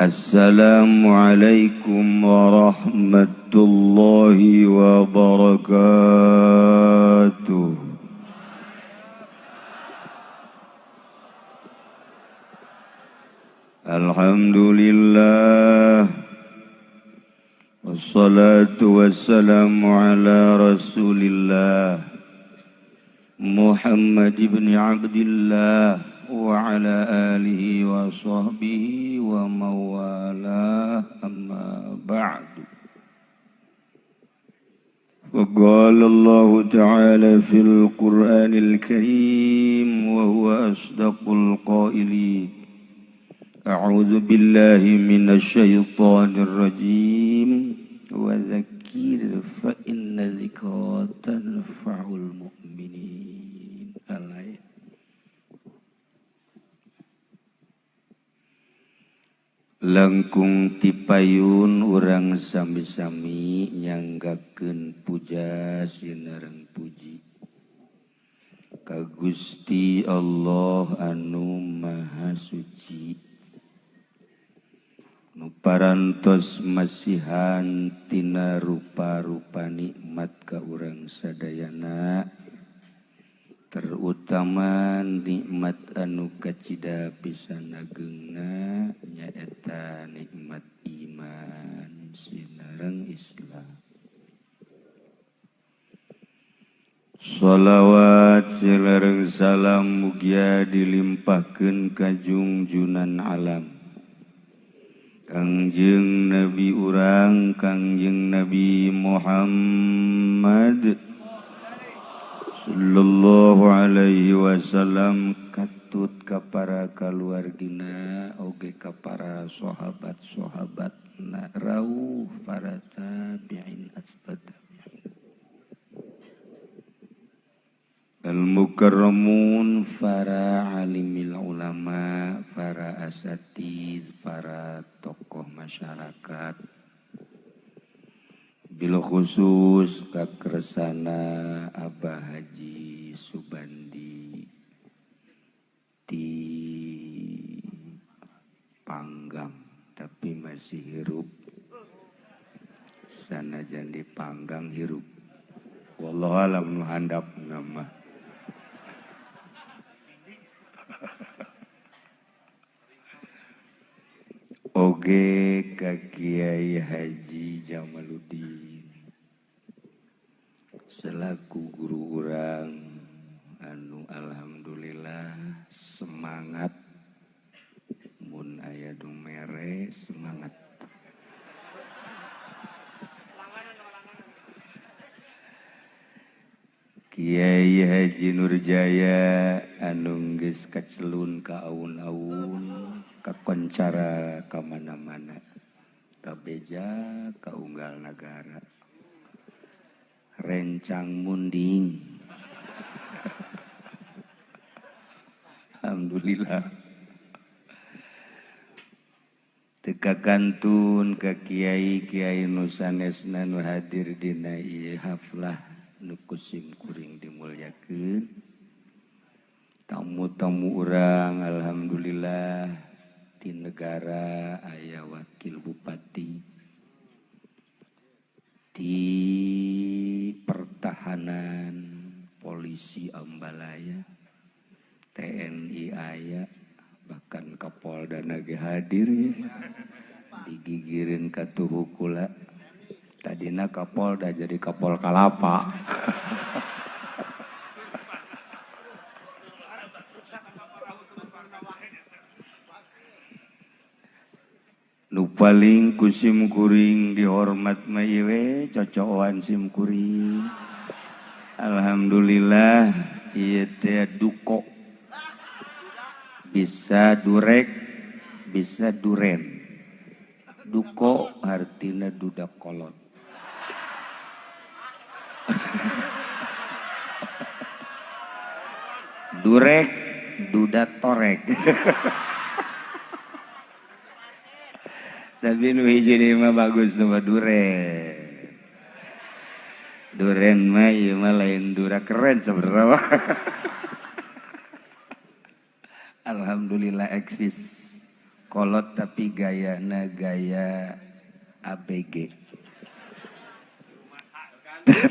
Assalamualaikum warahmatullahi wabarakatuh. Alhamdulillah, wassalatu wassalamu ala rasulillah Muhammad ibn Abdillah wa ala alihi wa sahbihi wa mawala, amma ba'du. Faqala Allah ta'ala fil Qur'anil Karim wa huwa asdaqul qailin. A'udzu billahi minasy syaithanir rajim. Wa dzakir fa inna dzikra tanfa'ul mu'minin. Al-ayat. Langkung tipayun urang sami-sami nyanggakeun puja sinareng puji ka Gusti Allah anu Maha Suci, nu parantos masihan tina rupa-rupa nikmat ka urang sadayana, terutama nikmat anu kacida pisan ageungna nyaeta nikmat iman sinareng Islam. Shalawat silareng salam mugia dilimpahkeun ka junjunan alam Kangjeng Nabi urang, Kangjeng Nabi Muhammad sallallahu alaihi wasallam, katut ka para kaluargina oge ka para sahabat-sahabatna rauh para tabi'in asbab tabi'in al-mukarramun, para alimil ulama, para asatid, para tokoh masyarakat, bil khusus kakresana Abah Haji Subandi di Panggang tapi masih hirup, sanajan di Panggang hirup, wallahu alam nu handap nama. Oge ka Kiai Haji Jamaluddin selaku guru urang anu alhamdulillah semangat mun aya nu mere semangat. Kiai Haji Nurjaya anu geus kacelun ka aun-aun, kakoncara ka mana-mana, ka beja, ka unggal nagara, rencang munding. Alhamdulillah. Teu kakantun ka kiai-kiai nu sanesna nu hadir dina ieu haflah nu kusim kuring dimulyakeun. Tamu-tamu urang alhamdulillah di negara aya wakil bupati, di pertahanan polisi Ambalaya, TNI aya, bahkan Kapolda nage hadir ya, digigirin ka tuhu kula. Tadina Kapolda jadi Kapol Kalapa. Nu paling kusim kuring dihormat mah ieu we cocokan sim kuring. Alhamdulillah ieu teh duko. Bisa durek, bisa duren. Duko artina dudak kolot. Durek, duda torek. Tapi nu hiji mah bagus nama duren. Duren mah ieu mah lain dura keren sebenarnya. Alhamdulillah eksis kolot tapi gayana gaya ABG.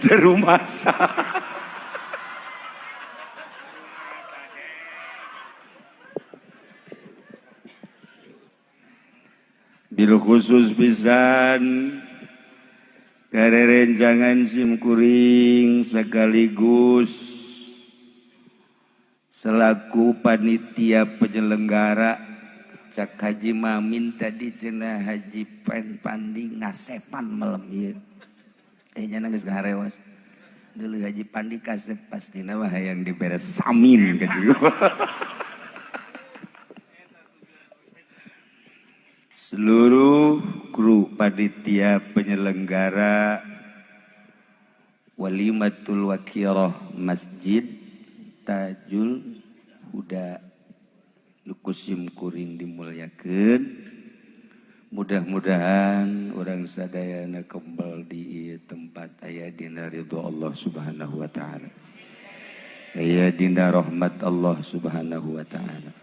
Terumasa. Bil khusus pisan karerencangan simkuring sekaligus selaku panitia penyelenggara cak Haji Mamin tadi cenah Haji Pen Pandi ngasepan malam ieu. Nyana geus ngarewas. Deuleu Haji Pandi kasep pastina mah hayang diberes samin gitu. Seluruh kru panitia penyelenggara Walimatul Wakirah Masjid Tajul Huda Nukusim Kuring dimulyakeun. Mudah-mudahan orang sadayana kembal di tempat aya dina ridho Allah Subhanahu wa taala. Aya dina rahmat Allah Subhanahu wa taala.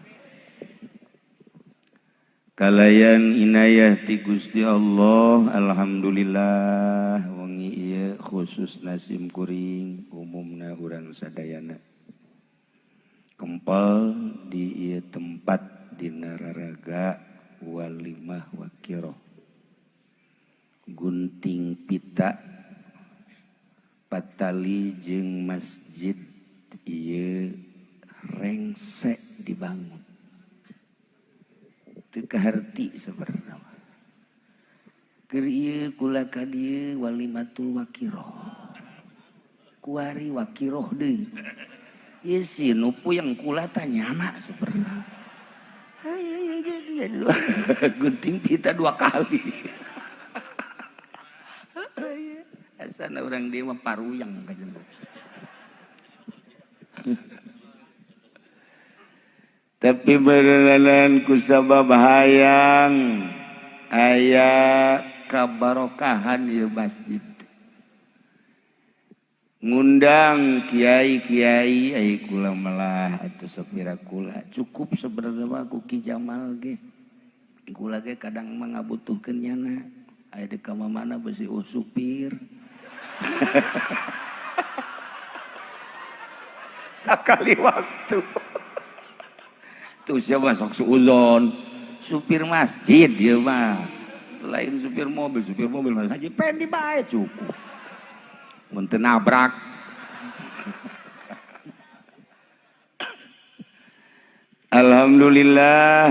Kalayan inayah ti Gusti Allah, alhamdulillah wengi ieu khusus nasim kuring umumna urang sadayana kempal di ieu tempat dina raraga Walimah Wakiroh gunting pita patali jeung masjid ieu rengse dibangun teu kaharti sabarna keur ieu kula ka dieu Walimatul Wakiroh kuari Wakiroh deui ieu si nu puyeng kula tanyana sabarna gunting pita 2 kali. Asana orang dia mah paruyang kajen. Tapi beneran ku sabab hayang aya kabarokahan ieu masjid. Ngundang kiai-kiai ai kula malah atuh sapira kula cukup sebenarnya mah ku Ki Jamal ge kula ge kadang mah ngabutuhkeun nyana aya di ka mana besi supir sakali waktu tuh siapa sok suuzon supir masjid dia mah lain supir mobil mah Haji Pendi bae cukup mun teu nabrak. Alhamdulillah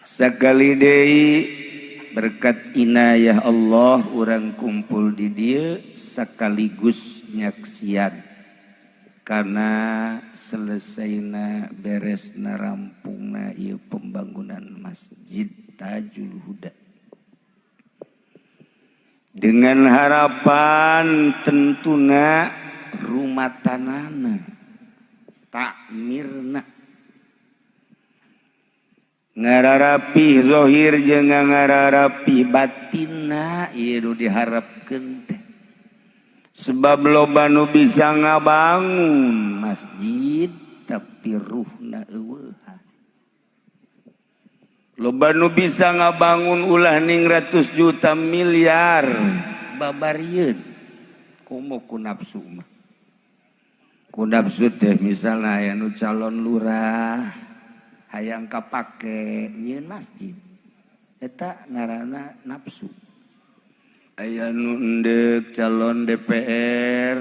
sakali deui berkat inayah Allah urang kumpul di dieu sakaligus nyaksian karena selesainya beresna rampungna ieu pembangunan Masjid Tajul Huda. Dengan harapan tentuna rumah tanana takmirna ngararapi zohir jeung ngararapi batinna ieu diharapkeun teh sebab loba nu bisa ngabangun masjid tapi ruhna eueuh. Loba nu bisa ngabangun ulah 100 juta miliar babarieun komo ku nafsu mah. Ku nafsu teh misalna aya nu calon lurah hayang kapake nyieun masjid eta ngaranna nafsu. Aya nu endek calon DPR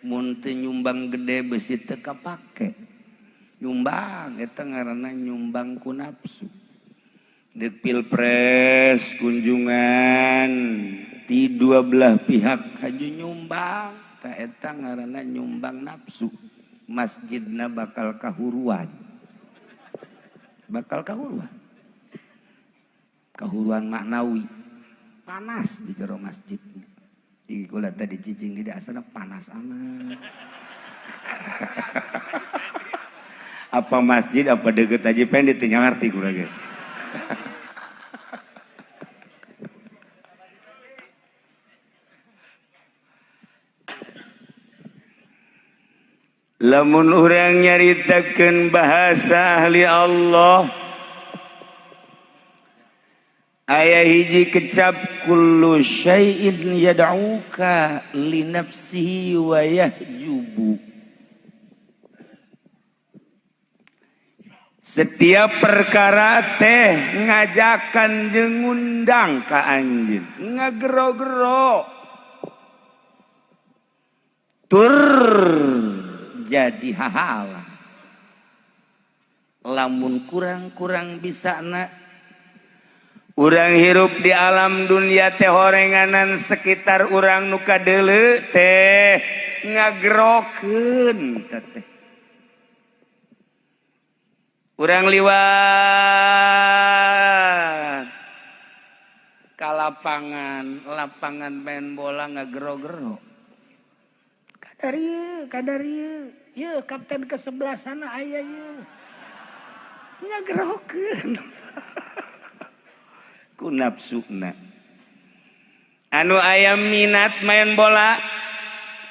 mun teu nyumbang gede besi teu kapake nyumbang eta ngaranna nyumbang ku nafsu. Di pilpres kunjungan di dua belah pihak haju nyumbang ta eta ngaranna nyumbang nafsu. Masjidna bakal kahuruan maknawi panas di jero masjid di kula tadi cicing di asana panas amat. Apa masjid apa deket Haji Pendi teu ngarti kula ge. Lamun urang nyaritakeun bahasa ahli Allah Aya hiji kecap kullu syai'in yad'uka li nafsihi wa yahjubu. Setiap perkara teh ngajakan jeung ngundang ka anjeun, ngagero-gero. Tur jadi hahalang. Lamun kurang-kurang bisana urang hirup di alam dunia teh horenganan sekitar urang nu kadeuleu teh ngagerokeun teh. Urang liwat ka lapangan main bola ngagero-gero. Kadar ieu. Ye kapten ke sebelah sana aya ye. Ngagerokeun. Ku nafsuna. Anu aya minat main bola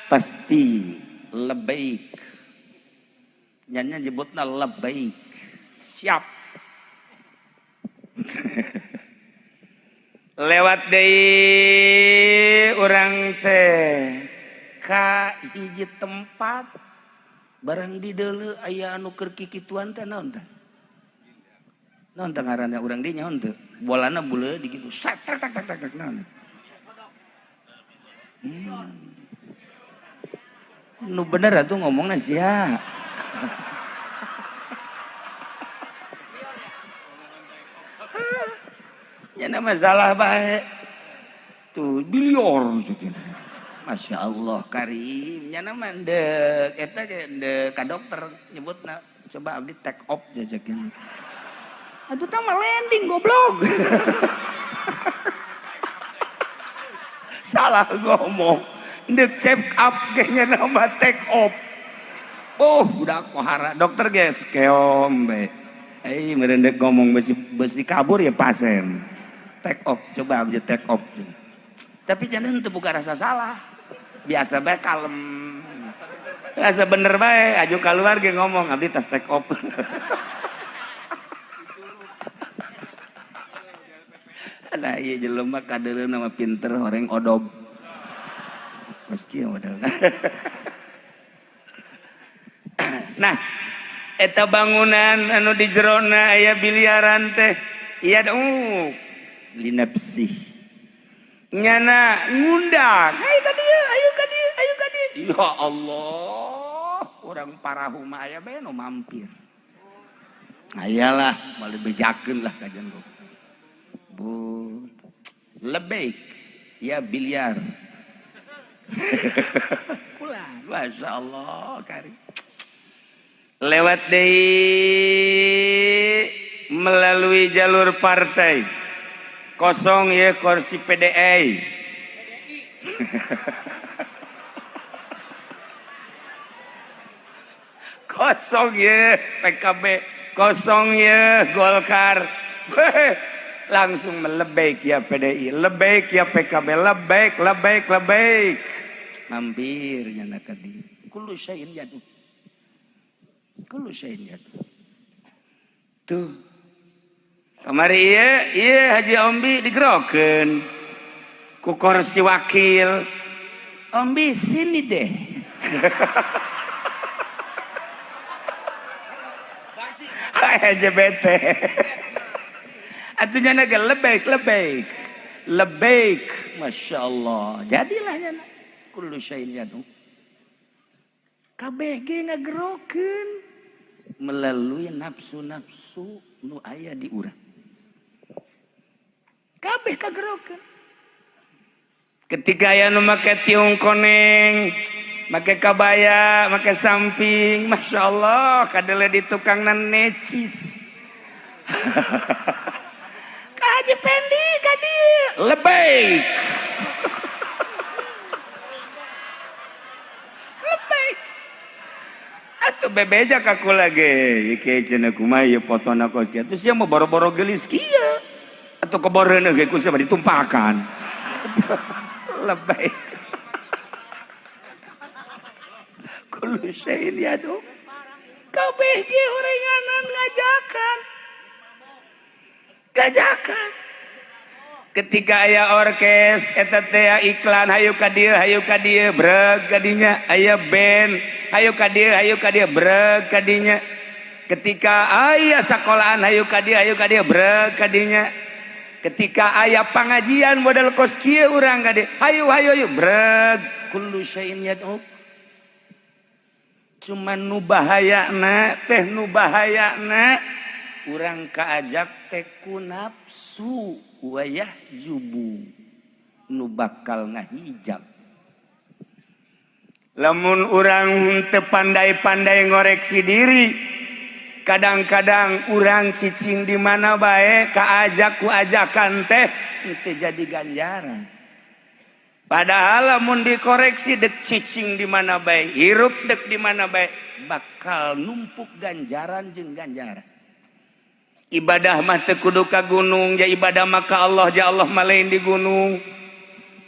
pasti lebaik. Nyanyi nyebutna lebaik. Siap. Lewat deui urang teh ka hiji tempat barang di deuleu aya anu keur kikituan teh naon teh? Naon teh ngaranna urang dinya naon teh? Bolana buleud di kitu. Tak naon. Nu bener atuh ngomongna sia. Ya masalah bae. Tuh bilior gitu. Masya Allah karim. Ya nama dek eta dek ka dokter nyebutna coba abdi take off jajakin. Atuh tah mah landing goblok. Salah ngomong. Dek check up kayaknya nama take off. Oh udah kohara dokter guys keom bae. Merendek ngomong besi kabur ya pasien. Take off, coba aja take off. Tapi jangan itu bukan rasa salah. Biasa bae kalem. Rasa bener bae, aju keluar ge ngomong abdi tas take off. Nah iya jelema kadeuleu nama pinter horeng odob. Meski modal. Nah, eta bangunan anu di jerona aya biliaran teh iya linapsih nyana ngundang ayo ka dieu ayo ka dieu ya Allah urang parahu mah aya bae nu mampir ayalah balik bejakeun lah kajian gua bu lebaik ya biliar pulang Masya Allah kari lewat deui melalui jalur partai kosong ya kursi PDI. Kosong ya PKB, kosong ya Golkar. Langsung melebaik ya PDI, lebaik ya PKB, lebaik. Mampir nyana ka dieu. Kullu syai'in yadu. Kullu syai'in yadu. Tuh kamari iya Haji Ombi digerokeun ku kursi wakil. Ombi sini deh. LGBT. Atunya naga lebaik. Masya Allah. Jadilah nyana. Kullu syai'in yadu. KBG ngagerokeun melalui nafsu-nafsu nu aya di urang. Kabeh kagerokeun. Ketika aya nu make tiung koneng, make kabaya, make samping, Masya Allah, kadeuleu di tukangna necis. Ka Haji Pendi ka dieu lebaik. Lebaik. Atuh bebeja ka kula ge, iki cenah kumaha ieu fotona kos kieu. Terus sia mah boro-boro geulis kieu. Atau keborena ge ku sia ditumpahkan. Lebaik. Kullu syai'in yadu. Kabeh ge horenganan ngajakan. Ketika aya orkes eta teh iklan hayu ka dieu breg kadinya, aya band hayu ka dieu breg kadinya. Ketika aya sakolahan hayu ka dieu breg kadinya. Ketika aya pangajian model kos kieu urang ka dieu hayu breg. Kullu syai'in yad'u. Cuman nu bahayana urang kaajak teh ku nafsu wayah jubu nu bakal ngahijab. Lamun urang teu pandai-pandai ngoreksi diri, kadang-kadang urang cicing di mana bae kaajak ku ajakan teh teu jadi ganjaran. Padahal lamun dikoreksi dek cicing di mana bae, hirup dek di mana bae, bakal numpuk ganjaran jeung ganjaran. Ibadah mah teu kudu ka gunung, ya ibadah mah ka Allah, ya Allah mah lain di gunung.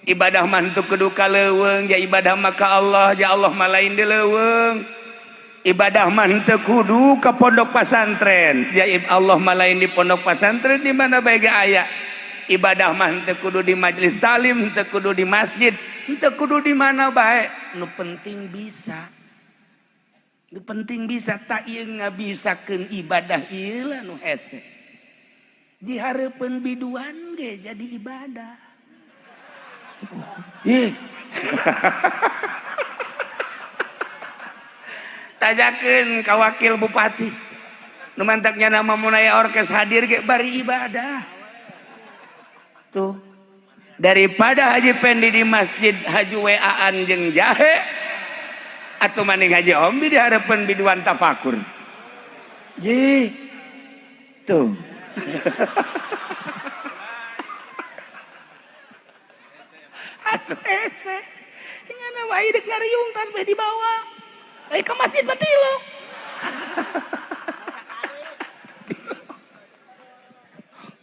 Ibadah mah teu kudu ka leuweung, ya ibadah mah ka Allah, ya Allah mah lain di leuweung. Ibadah mah teu kudu ka pondok pesantren, ya Allah mah lain di pondok pesantren di mana bae ge aya. Ibadah mah teu kudu di majelis talim, teu kudu di masjid, teu kudu di mana bae. Nu penting bisa. Nu penting bisa, tak ieu ngabisakeun ibadah ieu lah nu hese. Di hareupeun biduan ge jadi ibadah. Ih. Tajakeun ka wakil bupati. Nu mantaknya nama mun aya orkes hadir ge bari ibadah. Tuh. Daripada Haji Pendi di masjid Haji WA-an jeung jahe. Atau maning Haji Ombi di harapan biduan tafakur. Ji. Tuh. Atuh ese. Nyana wae dek ngariung tas bae di bawah. Ke masjid batilo.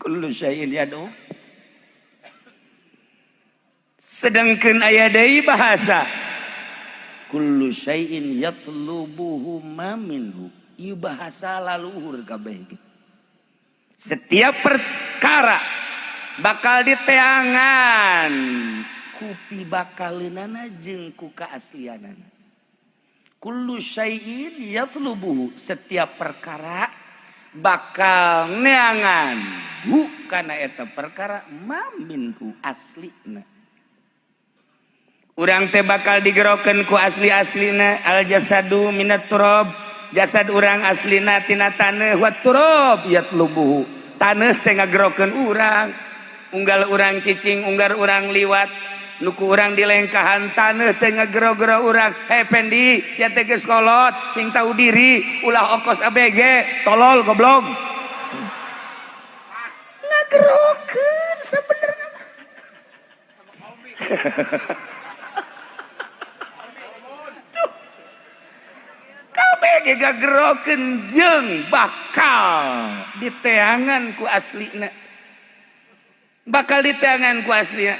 Kullu syai'in yad'u. Sedangkeun aya deui bahasa kullu syai'in yatlubuhu ma minhu. Ieu bahasa laluhur kabeh. Setiap perkara bakal diteangan ku pibakaleunana jeung ku kaaslianana. Kullu syai'in yatlubuhu, setiap perkara bakal neangan hu kana eta perkara ma minhu aslina. Urang teh bakal digerokeun ku asli-aslina. Al jasadu minat turab, jasad urang aslina tina taneuh, wat turab yatlubuhu, taneuh teh ngagerokeun urang. Unggal urang cicing, unggal urang liwat, nuku urang dilengkahan taneuh teh ngagero-gero urang. Hei Pendi, sia teh geus kolot, sing tahu diri, ulah okos ABG, tolol goblok. Ngagerokeun sabenerna. Kabeh gagerokeun jeung bakal diteangan ku aslina. Bakal diteangan ku aslina.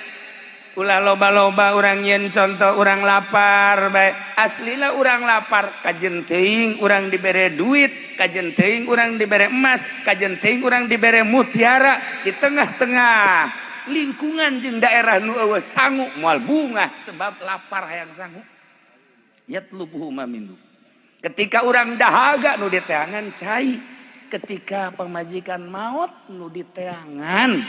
Ulah loba-loba urang nyeun contoh urang lapar bae. Aslina urang lapar, kajen teuing urang dibere duit, kajen teuing urang dibere emas, kajen teuing urang dibere mutiara. Di tengah-tengah lingkungan jeung daerah nu eueuh sangu moal bunga sebab lapar hayang sangu. Yatlubuhu ma minhu. Ketika orang dahaga nu diteangan cai. Ketika pemajikan maut nu diteangan.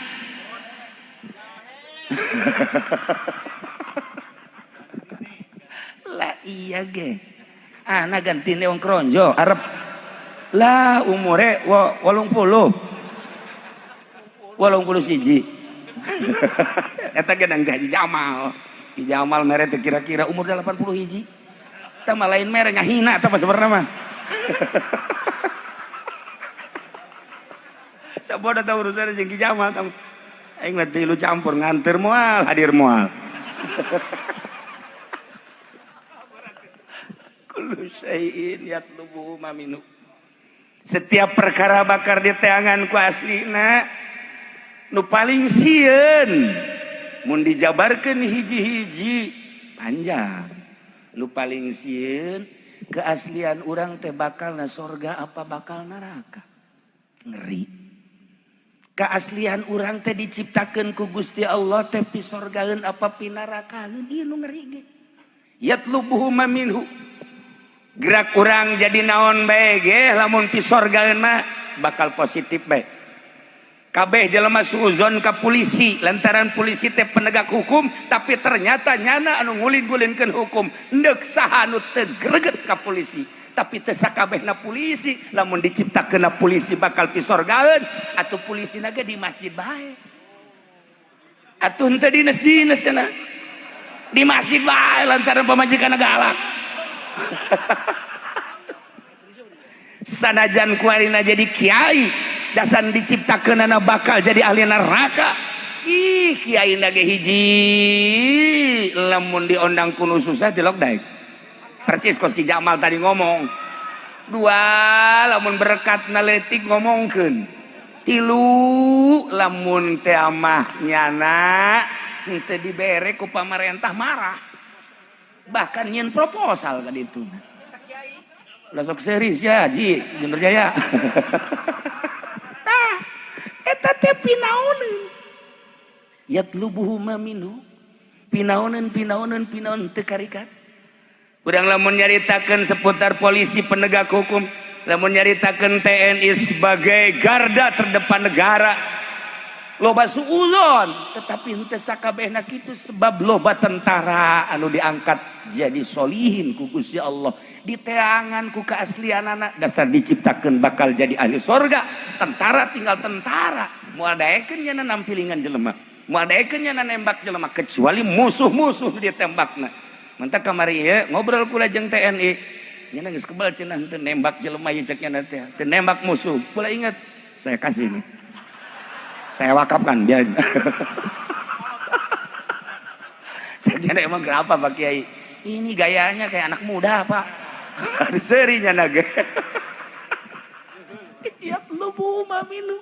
Lah iya ge. Ana ganti neong kronjo arep. Lah umure 80. 81. Eta ge nang Haji Jamal. Haji Jamal mere teh kira-kira umur 80 hiji. Tama lain mere ngahina tama sebenarnya mah. Saboda tahu urusan jeung Ki Jamal tam. Aing mah tilu campur nganter moal, hadir moal. Kullu syai'in yatlubuhu ma minhu. Setiap perkara bakar diteangan ku aslina. Nu paling sieun mun dijabarkeun hiji-hiji panjang. Nu paling sieun keaslian urang teh bakal na sorga apa bakal neraka. Ngeri. keaslian urang teh diciptakeun ku Gusti Allah teh pi sorgaeun apa pi narakaeun ieu nu ngeri ge. Yatlubuhu minhu. Gerak urang jadi naon bae ge lamun pi sorgaeun mah bakal positif bae. Kabeh jelema suuzon ka polisi lantaran polisi teh penegak hukum tapi ternyata nyana anu ngulin-ngulinkeun hukum neuk saha anu teu greget ka polisi tapi teu sakabehna polisi lamun diciptakeunna polisi bakal pi sorgaeun atuh polisina ge di masjid bae atuh teu dinas-dinas cenah di masjid bae lantaran pamajikanna galak sanajan kuarina jadi kiai dasan diciptakeun anak bakal jadi ahli neraka. Ih kiai nage hiji lamun diondang kuno susah dilok daek. Percis kos Ki Jamal tadi ngomong. Dua lamun berkat naletik ngomongkeun. Tilu lamun teh amah nyana teu dibere ku pamarentah marah. Bahkan nyin proposal ka ditu. Ulah sok serius ya Ji, Junior Jaya. Eta teh pinaoneun yatlubuhu minhu pinaoneun teu karikat urang lamun nyaritakeun seputar polisi penegak hukum lamun nyaritakeun TNI sebagai garda terdepan negara loba suuzon tetapi henteu sakabehna kitu sebab loba tentara anu diangkat jadi solihin ku Gusti Allah diteangan ku keaslianana dasar diciptakeun bakal jadi ahli sorga tentara tinggal tentara moal daekeun nya nampilingan jelema moal daekeun nya nembak jelema kecuali musuh-musuh ditembakna mentak kamari ieu ngobrol kula jeung TNI nya geus kebal cenah henteu nembak jelema ieu cek nya teh teu nembak musuh kula ingat saya kasih nih saya wakafkan biar saya emang kenapa Pak Kiai ini gayanya kayak anak muda Pak ada serinya naga. Yatlubu minhu.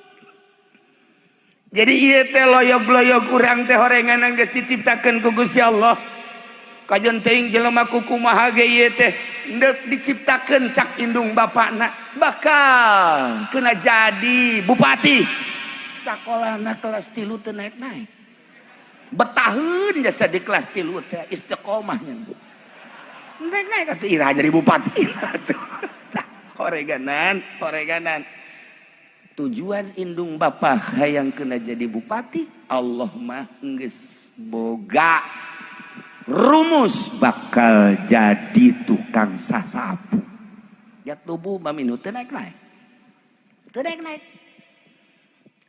Jadi ieu teh loyog-loyog urang teh horengan geus diciptakeun ku Gusti Allah. Kajen teuing jelema kumaha ge ieu teh neuk diciptakeun cak indung bapakna bakal kena jadi bupati. Sakolahna kelas 3 teu naik-naik. Betaheun jasa di kelas 3 teh istiqomah nya. Naik atuh ira jadi bupati horeganan tujuan indung bapak hayang kena jadi bupati Allah mah geus boga rumus bakal jadi tukang sasapu yatlubu minhu teu naik-naik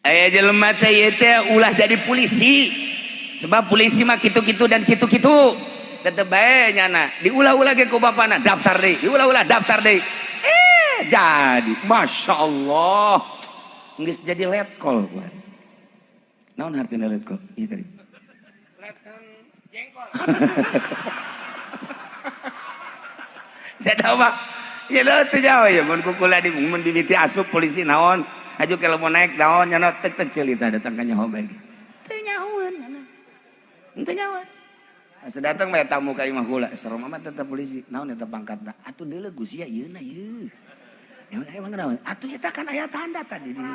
aya jelema teh ieu teh ulah jadi polisi sebab polisi mah kitu-kitu dan kitu-kitu tetep bae nyana diulah-ulah ge ku bapana daftar deui diulah-ulah daftar deui jadi Masya Allah geus jadi letkol gua naon artina letkol ieu tadi letkol jengkol jadawa ya lo teu jawa ya mun kukula di mun dimiti asup polisi naon aju kalau mau naik naon nyana tek cerita datang ka nyaho bae teu nyahoeun nyana teu nyahoeun sedatang mah tamu ka imah kula sareng mah tetep polisi naon eta pangkatna atuh deuleu Gus ya ieu na ieu emang naon atuh eta kan aya tanda tadi di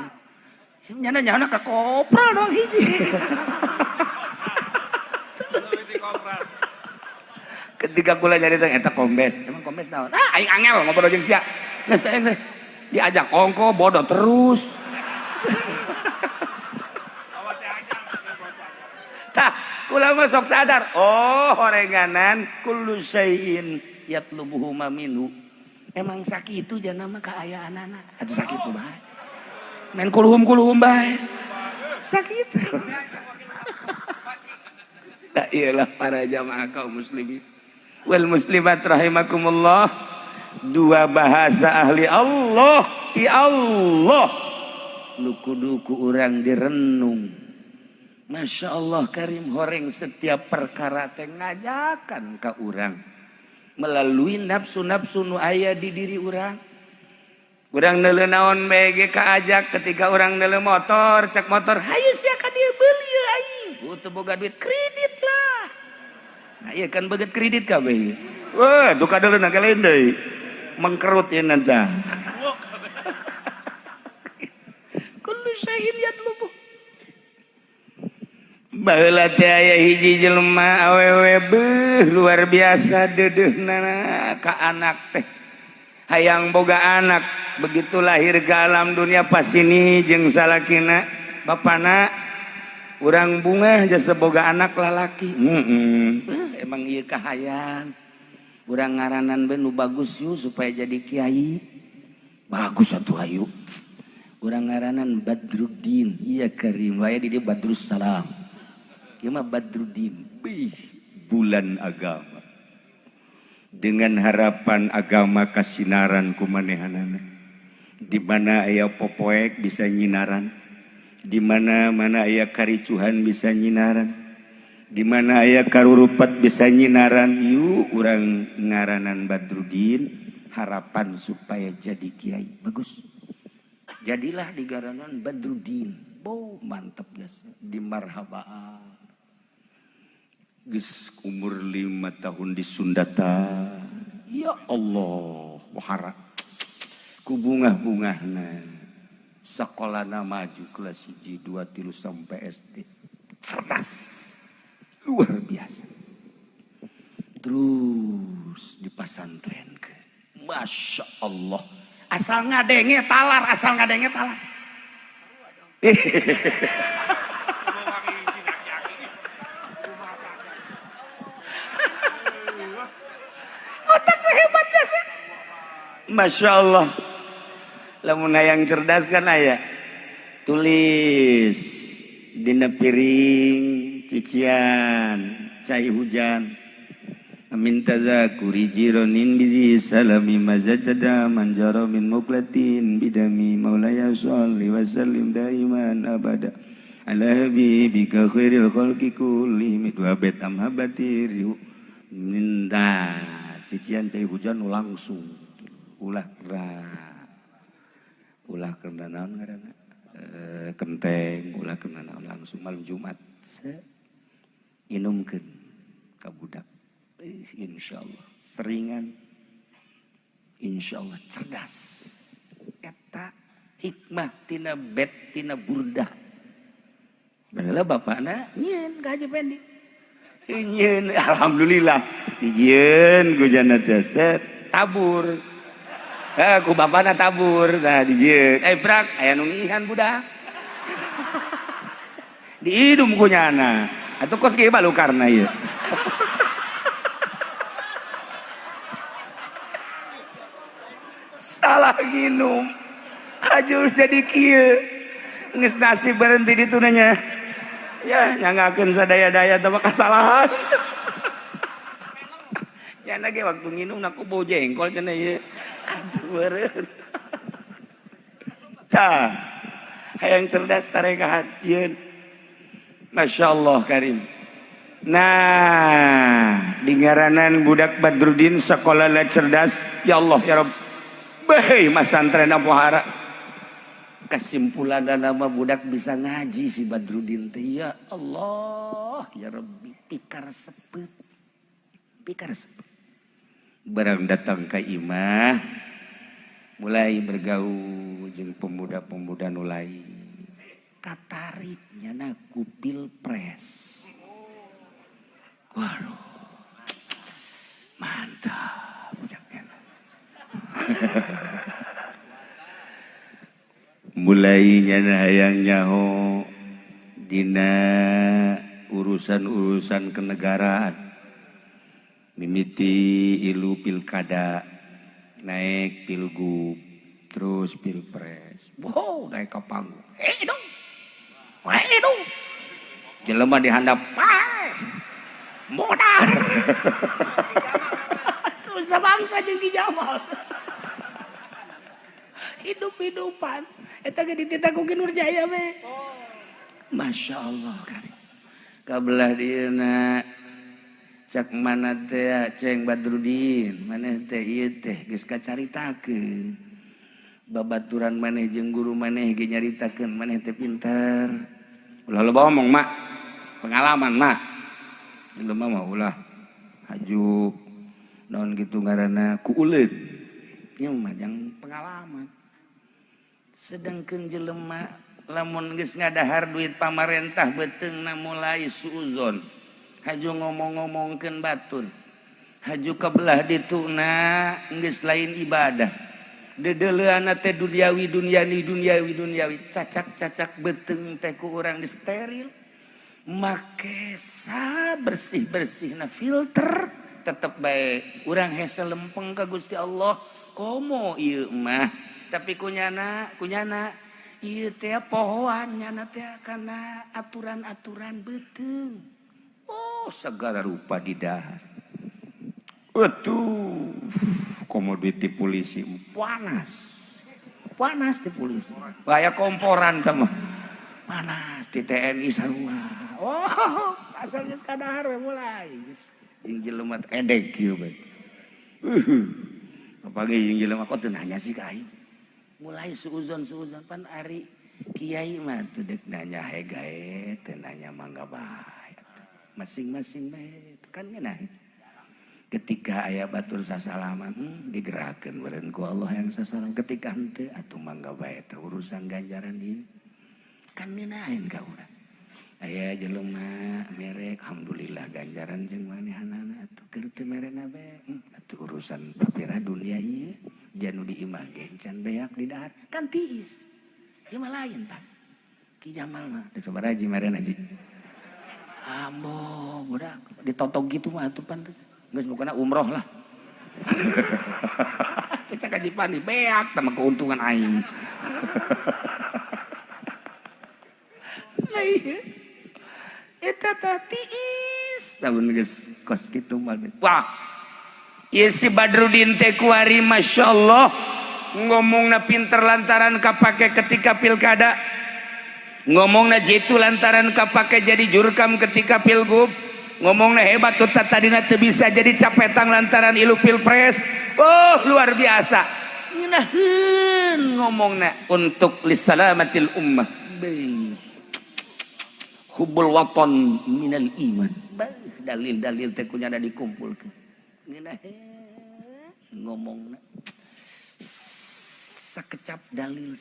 nyana ka kopral doang hiji ketika kula nyarita eta kombes emang kombes naon aing angel ngobrol jeung sia geus aing diajak ongko bodoh terus tah kula mah sok sadar oh horenganan kullu syai'in yatlubuhu minhu emang sakitu jangan mah kaayaanana atuh sakitu bae men kulhum bae sakitu la iyalah para jamaah kaum muslimin wal muslimat rahimakumullah dua bahasa ahli Allah ya Allah nu kudu ku urang direnung. Masya Allah Karim horeng setiap perkara teh ngajakan ka urang melalui nafsu-nafsu nu aya di diri urang. Urang neuleu naon bae ge kaajak ketika urang neuleu motor, cek motor, hayu sia ka dieu beuli ye aing. Teu boga duit kredit lah. Nah ieu kan beget kredit kabeh. Wah, duka deuleuh ge lain deui. Mengkerut ieu nanta. Kullu syai'in yatlubuh baheula teh aya hiji jelema awewe beuh luar biasa dedeuna ka anak teh hayang boga anak begitu lahir ke alam dunia pas ini jeung salakina bapana urang bunga jasa boga anak lalaki emang ieu kahayang urang ngaranan be nu bagus yu supaya jadi kiai bagus atuh hayu urang ngaranan Badruddin iya Karim aya di dieu Badrus Salam ieu mah Badruddin bulan agama dengan harapan agama kasinaran kumanehanana di mana aya popoek bisa nyinaran di mana aya karicuhan bisa nyinaran di mana aya karurupat bisa nyinaran yuk urang ngaranan Badruddin harapan supaya jadi kiai bagus jadilah di garanan Badruddin mantep guys di marhabaan geus umur 5 tahun di Sundata ya Allah wahara ku bungah-bungahna sekolahna maju kelas 1, 2, 3 sampai SD cerdas luar biasa terus di pasantren ke Masya Allah asal ngadenge talar otaknya hebat ya Masya Allah lamun hayang cerdas kan aya tulis dina piring cician cai hujan amin tazakuri jironin bidi salami mazajada manjaro min muklatin bidami maulaya sholli wa sallim daiman abada ala habibika khairil khalqi kullihim dua bet amhabati minta cician cai hujan langsung ulah kena naon ngaranna kenteng ulah kena naon langsung malam Jumat inumkeun ka budak insyaallah seringan insyaallah cerdas eta hikmah tina bet tina burdah baheula bapana nyieun ka Haji Pendi nyieun alhamdulillah dijieun ku jana teh tabur ku bapana tabur nah dijieun brak aya nu ngihan budak diidum ku nyana atuh kos ge balukarna ieu salah nginum hajur jadi kieu geus nasib berhenti ditu nanya ya nyangakeun sadaya-daya teh kasalahan nyana ge waktu nginum aku bau jengkol cenah ieu beureun tah hayang cerdas tareka hajieun Masya Allah Karim nah di ngaranan budak Badruddin sekolah lah cerdas ya Allah ya Rabb bae masantren pohara kesimpulan nama budak bisa ngaji si Badruddin teh ya Allah ya Rabbi pikar sepet barang datang ke imah mulai bergaul jeung pemuda-pemuda nulai katariknya na ku pilpres waduh mantap bujaknya mulainya hayang nyaho dina urusan-urusan kenegaraan mimiti ilu pilkada naik pilgub terus pilpres wow naik ke panggung dong jelema dihandap modal tuh sabangsa jeung Ki Jamal hidup-hidupan eta ge dititah ku Ki Nurjaya we Masya Allah kan kabelah dieuna cak mana teh ceng Badruddin maneh teh ieu teh geus kacaritakeun babaturan maneh jeung guru maneh ge nyaritakeun maneh teh pinter ulah loba ngomong mak pengalaman mak jelema mah ulah haju naon kitu ngaranna ku uleud nya mah jang pengalaman sedangkeun jelema lamun geus ngadahar duit pamarentah beteungna mulai suuzon haju ngomong-ngomongkeun batur haju kabelah dituna geus lain ibadah dedeleuana teh duniawi cacak beteung teh ku urang disteril make bersih-bersihna filter tetep bae urang hese lempeng ka Gusti Allah komo ieu mah tapi kunyana ieu teh pohoan nyana teh kana aturan-aturan beteung oh segala rupa di dahar atuh komoditi polisi panas di polisi kayak komporan sama panas di TNI sarua oh asalnya sekadahar mulai jeung jelema edek kieu bae apalagi jeung jelema kok teu nanya sih ka aing mulai suuzon pan ari kiai mah teu deuk nanya hegae teu nanya mangga bae masing-masing bae kan ngeunah ketika aya batur sasalaman digerakkeun beureun ku Allah yang sasalam ketika henteu atuh mangga bae teh urusan ganjaran ieu kan minain ka urang aya jelema merek alhamdulillah ganjaran jeung manehanana atuh keur teu merena bae atuh urusan papira dunia ieu janu diimah ge can beak di dahar kan tiis ieu mah lain Pak Ki Jamal mah deuk sabaraha ji merena ji ambo budak ditotok gitu mah atuh pan geus pokona umroh lah. Cek Haji Pandi beak sama keuntungan aing. Nah iya. Eta tiis. Tahun geus kos kitu mah. Wah. Ieu si Badrudin teh kuari masyaallah ngomongna pinter lantaran kapake ketika pilkada. Ngomongna jitu lantaran kapake jadi jurkam ketika pilgub. Ngomongnya hebat tuh tadina teu bisa jadi capetang lantaran ilu pilpres. Oh luar biasa. Ngeunaheun ngomongna untuk lisalamatil ummah. Hubbul waton minal iman. Dalil-dalil teh kunyana dikumpulkeun. Ngeunaheun ngomongna sakecap dalil.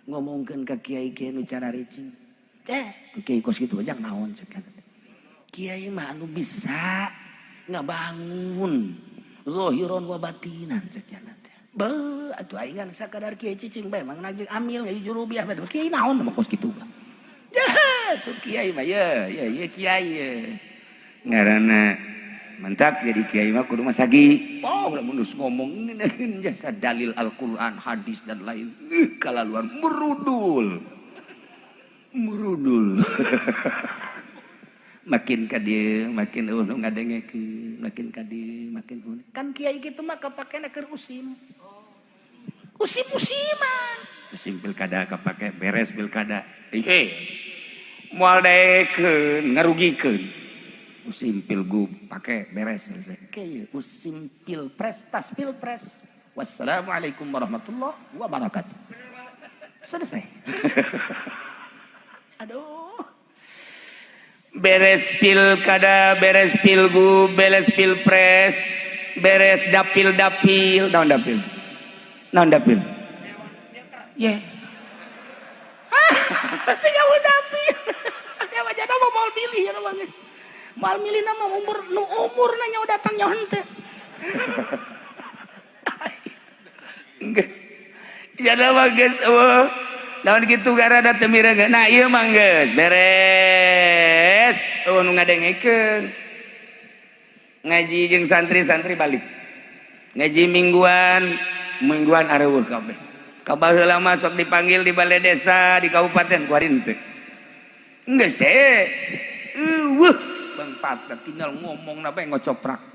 Ngomongkeun ka kiai-kiai nu cara ricing. Kiai kos kitu aja naon cek. Kiai mah anu bisa ngabangun zahiran wa batinan cek nya teh. Beuh atuh aing kan sakadar kiai cicing bae mang najeng amil ge jurubiah bae. Kiai naon mah kos kitu mah. Ya tuh kiai mah ya kiai ye. Ngaranna mantap jadi kiai mah kudu masagi. Oh lamun geus ngomong jasa dalil Al-Qur'an, hadis dan lain. Kalaluan merudul. Makin ka dieu makin nu ngadengekeun makin ka dieu makin kan kiai kitu mah kapakena keur usim pilkada kapake beres pilkada moal daekeun ngarugikeun usim pilgub pake beres selesai kieu usim pilpres tas pilpres wassalamualaikum warahmatullahi wabarakatuh selesai. Aduh beres pilkada, beres pilgub, beres pilpres, beres dapil. Naon dapil? Ye. Tinggal dapil. Ya wajana mah moal milih ya mah geus. Moal milih nama umurna nya datang nya henteu. Geus. Jana mah geus eueuh. Naon kitu garada teu mireung. Nah ieu mah geus beres. Nu ngadengekeun. Ngaji jeung santri balik. Ngaji mingguan areueuh kabeh. Kabaheula mah sok dipanggil di balai desa di kabupaten kuarin teh. Geus eueuh bangpat tinggal ngomongna bae ngocoprak.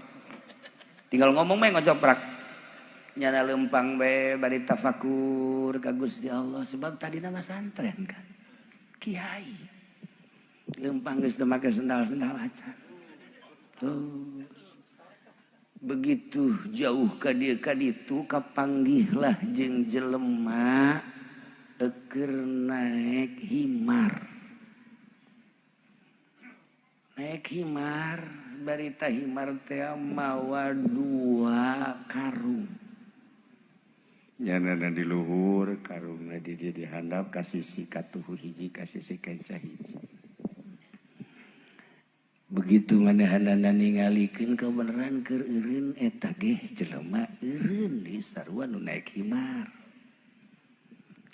Nyana lempang bae bari tafakur ka Gusti Allah sebab tadi nama santren kan. Kiai. Lempang geus teu make sendal-sendal acan. Terus begitu jauh ka dieu ka ditu kapanggihlah jeung jelema keur naik himar. Naik himar barita himar teh mawa 2 karung. Nyana di luhur, karungna di dia dihandap, kasih si katuhu hiji, kasih si kenca hiji. Begitu manahanana ningalikeun kebenaran keur eureun eta ge jelema eureun di sarua nu naek himar.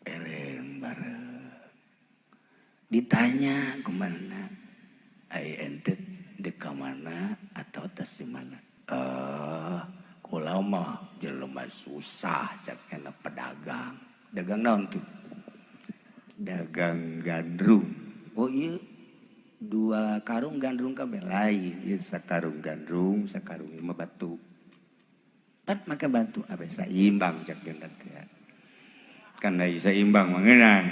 Erem bareng. Ditanya kemana? Ai ente dek ka mana atau tes di mana? Kula mah jelema susah cakna pedagang. Dagang naon tuh? Dagang gandrung. Oh iya, 2 karung gandrung kabeh lain. Ieu sakarung gandrung, sakarung mah batu. Pat make batu abe saimbang cak gendet ya. Kan da saimbang mah ngeunang.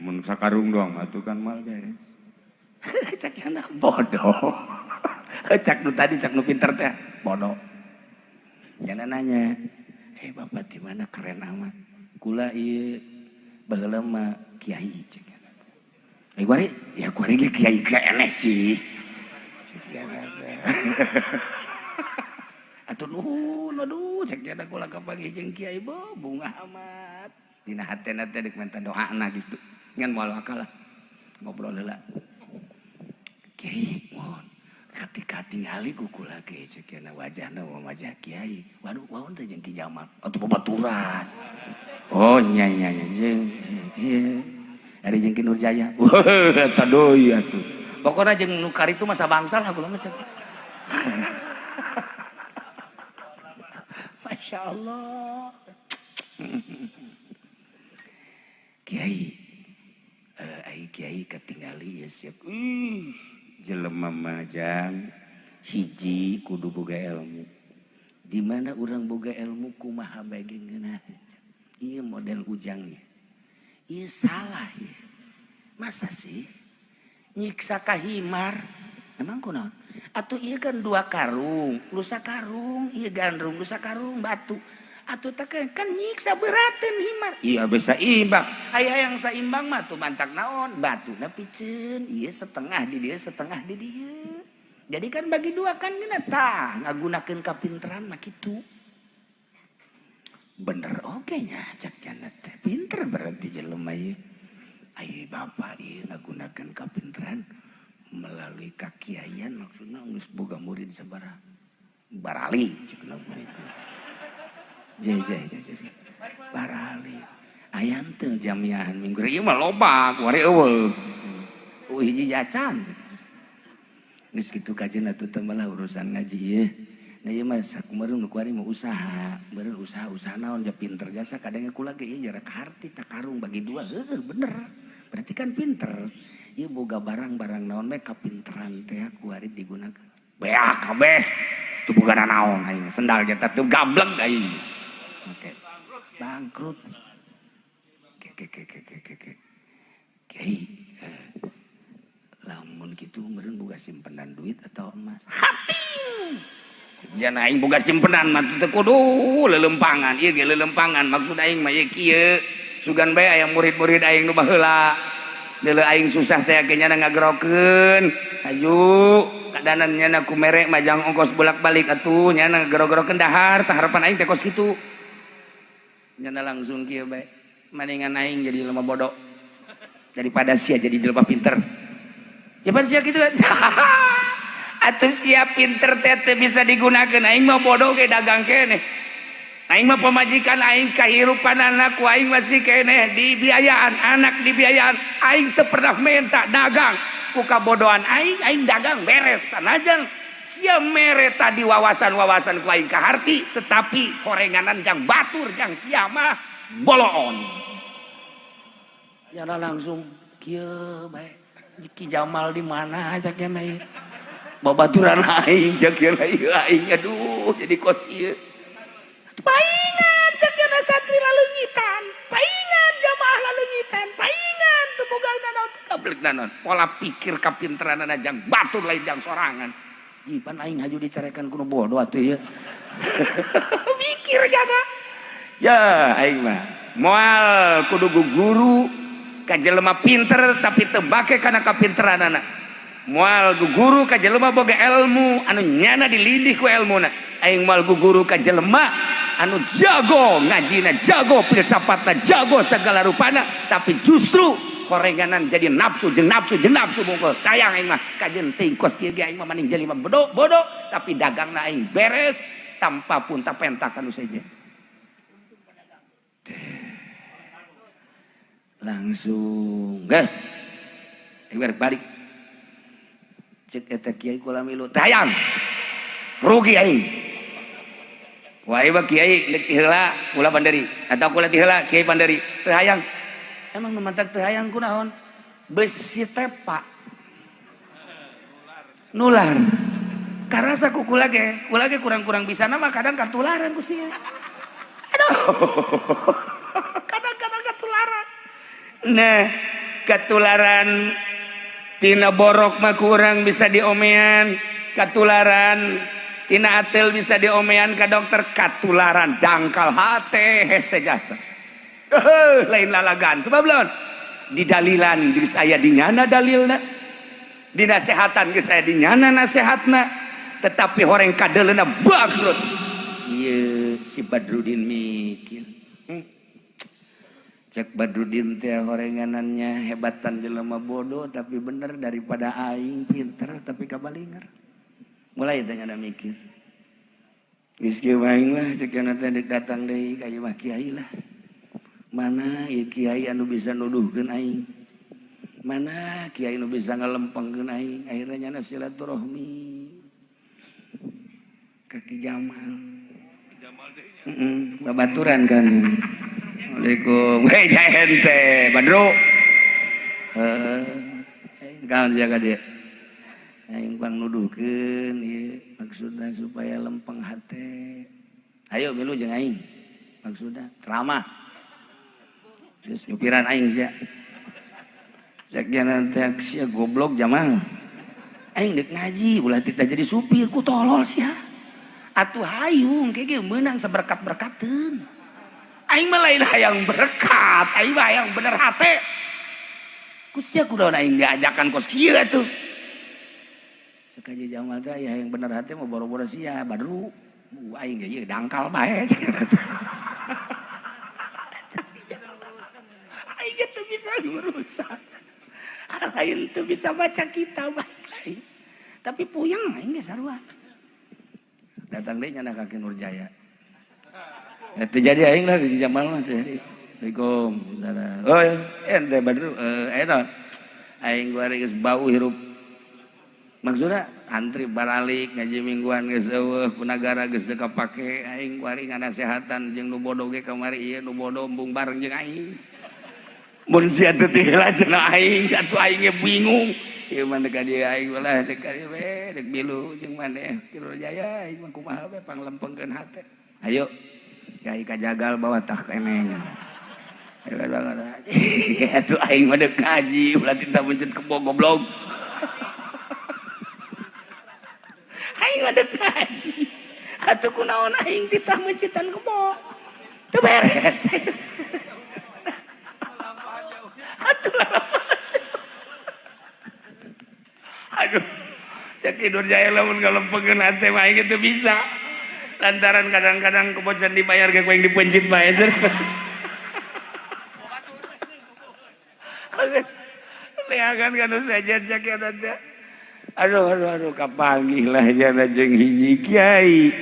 Mun sakarung doang atuh kan mal beres. Cak nya bodoh. Cak nu tadi cak nu pinter teh bodoh. Jangan nanya, bapak di mana keren amat. Kula ieu baheula mah kiai cek. Kuari, ya kuari ge kiai kene sih. Atuh nuhun, aduh cek ada kula kapagi jeung kiai bunga amat. Dina hatena teh deuk minta doana gitu. Ngan moal akal lah. Ngobrol heula. Kiai, mohon ketika tingali kukula ge ceukna wajahna wajah kiai. Waduh, waon teh jeung Ki Jamal atuh babaturan. Oh nya jeung ieu. Ari jeung Ki Nurjaya. Eta deui atuh. Pokona jeung nu karitu mah sabangsal lah kula mah cek. Masya Allah. Kiai, ai kiai ketinggali ya siap. Jelema majang hiji kudu boga ilmu. Di mana urang boga ilmu kumaha bage ngeunah. Ieu model ujangnya. Ieu salah ya. Masa sih nyiksa ka himar? Emang kunaon? Atuh ieu kan 2 karung, lu sakarung, ieu gandrung, lu sakarung batu. Atuh teh kan nyiksa berateun himar. Iya bisa imbang. Aya yang saimbang mah tuh mantak naon? Batuna piceun, ieu setengah di dieu, setengah di dieu. Jadi kan bagi 2 kan geuna tah ngagunakeun kapinteran mah kitu. Bener oge nya cak cenah teh. Pinter berarti jelema ieu. Ai bapak ieu ngagunakeun kapinteran melalui kakiaian maksudna geus boga murid sabaraha. Barali cenah murid. Jai barali ayan teu jamiahan minggu ieu mah loba kuari eueuh hiji jacan geus kitu kajeun atuh teh malah urusan ngaji ieu na ieu mah sakumareun nu kuari mah usaha beureun usaha naon ja pinter jasa kadang kula ge ieu jarak harti tak karung bagi 2 heueuh bener berarti kan pinter ieu boga barang-barang naon we kapinteran teh kuari digunakeun beak kabeh teu boga naon aing sendal ge teh teu gableg aing. Oke, bangkrut. Kiai, lamun gitu meureun boga simpenan duit atau emas? Hati. Jangan aing boga simpenan mah teu kudu leuleumpangan. Ieu ge leuleumpangan maksud aing mah ieu kieu. Sugan bae aya murid-murid aing nu baheula. Deuleu aing susah teh nya ngagerokeun. Aju kadanan nya ku mere majang ongkos bolak-balik atuh nya ngagero-gerokeun dahar tah harapan aing teh kos kitu. Nyana langsung kieu bae. Maningan aing jadi lemah bodoh. Daripada sia jadi jelema pinter. Jaban sia kitu kan. Atuh sia pinter teh bisa digunakeun aing mah bodoh ge dagang keneh. Aing mah pamajikan aing kahirupan anak ku aing masih keneh dibiayaan, anak dibiayaan. Aing teu pernah minta dagang. Ku kabodohan aing dagang beres sanajan. Sia mere tadi wawasan-wawasan ku aing kaharti tetapi horenganan jang batur jang sia mah boloon. Nyana langsung kieu bae. Ki Jamal di mana cak nya ieu. Babaturan aing cak ieu aing aduh jadi kos ieu. Paingan cak nya santri laleungitan, paingan jamaah laleungitan, paingan teu boga naon kablek naon. Pola pikir kapinteranana jang batur lain jang sorangan. Jipan aing haju dicarekan kuno bodoh atuh ya. Mikir jaga. Ya aing mah moal kudu guru ka jelema pinter tapi teu bake kana kapinteranana. Moal guru ka jelema boga ilmu anu nyana dilindih ku ilmuna. Aing moal guru ka jelema anu jago ngajina, jago filsafatna, jago segala rupana, tapi justru korenganan jadi nafsu jeung nafsu bungkul. Tayang aing mah kajeun teuing kos kieu ge aing mah maning jelema bodoh, tapi dagangna aing beres tanpa pun tapenta kanu saja. Langsung gas. Aing balik. Cek eta kiai kula milu tayang. Rugi aing. Wah, ieu kiai deuk heula kula bandari atau kula ti heula kiai bandari. Teu hayang. Emang nu mantak teu hayang kunaon? Besi tepa. Nular. Karasa ku kula ge kurang-kurang bisa nama kadang katularan ku sia. Aduh. Kadang-kadang katularan. Nah, katularan tina borok mah kurang bisa diomean, katularan tina atel bisa diomean ka dokter, katularan dangkal hate hese jasa. Lain lalagan sebab lawan di dalilan geus aya dinyana dalilna, di nasehatan geus aya dinyana nasehatna, tetapi horeng kadeleuna bangkrut. Ieu si Badrudin mikir. Cek Badrudin teh horenganannya hebatan jelema bodoh tapi bener daripada aing pinter tapi kabalinger. Mulai tanya ada mikir. Geus kieu aing lah cek teh datang deui ka ieu mah kiai lah. Mana ieu kiai anu bisa nuduhkeun aing? Mana kiai anu bisa ngalempengkeun aing? Akhirnya nyana silaturahmi. Kaki Jamal. Babaturan kan. Assalamualaikum. Hei ente Badru. Kaon jaga dia. Aing pang nuduhkeun ieu maksudna supaya lempeng hate. Ayo milu jeung aing. Maksudna ceramah. Geus nyupiran aing sia. Sakian teh sia goblok Jamal. Aing deuk ngaji ulah tita jadi supir ku tolol sia. Atuh hayung kege meunang saberkat-berkateun. Aing mah lain hayang berkat, aing mah hayang bener hate. Kusia kudaon aing diajakan kos kieu atuh. Sakaji Jamal teh aya hayang bener hate mah boro-boro sia Badru. Aing ge ieu dangkal bae. Aing teh bisa ngurusan. Lain teu bisa baca kitab lain. Tapi puyeng aing ge sarua. Datang deui nyana ka Nurjaya. Itu jadi aing lah di Jamal mah teh. Assalamualaikum. Oh, ente Badru eta aing guari geus bau hirup. Maksudna antri baralik ngaji mingguan geus eueuh punagara geus teu kapake aing guari nganasehatan jeung nu bodoh ge kamari ieu nu bodoh embung bareng jeung aing. Mun sia teu teh heula cenah aing atuh aing ge bingung. Ieu mah deuk ka dieu aing ulah deuk ka dieu we deuk milu jeung maneh Kiro Jaya aing mah kumaha we panglempengkeun hate. Ayo Kiai kajagal bawa tak keneng. Atuh aing mah deuk ngaji ulah tinta mencet kebo goblok. Aing mah deuk ngaji. Atuh kunaon aing tinta mencetan kebo. Teu beres. Atuh aduh. Sakit Nurjaya lamun ngalempengkeun hate mah aing teu bisa. Lantaran kadang-kadang kebocan dibayar ke yang dipencit bae. Leakan kanu saja cak teh. Aduh kapanggih lah jana jeung hiji kiai.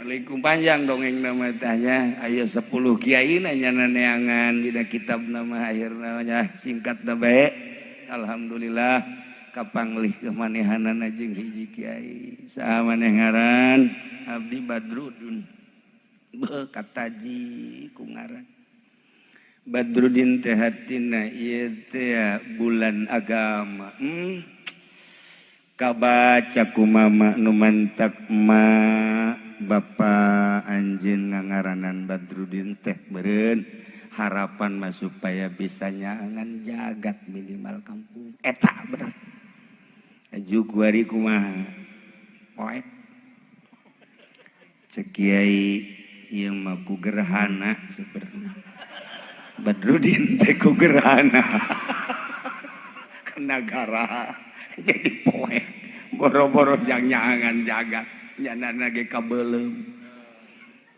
Assalamualaikum panjang dongeng nama tanya. Aya 10 kiai nanya neangan dina kitab nama akhir namanya singkat bae. Alhamdulillah kapanglih kemanehanana jeung hiji kiai. Saha maneh ngaran? Abdi Badrudin. Kataji ku ngaran. Badrudin teh hatina ieu teh bulan agama. Kabaca ku mama nu mantak ma bapa anjeun ngangaranan Badrudin teh beureun harapan mah supaya bisa nyaangan jagat minimal kampung. Eta bener. Ajuk wari kumaha? Poek. Cek kiai ieu mah ku gerhana sebenarnya. Badrudin teh ku gerhana. Ke negara jadi poek. Boro-boro jang nyaangan jagat. Nyanana ge kabeulem.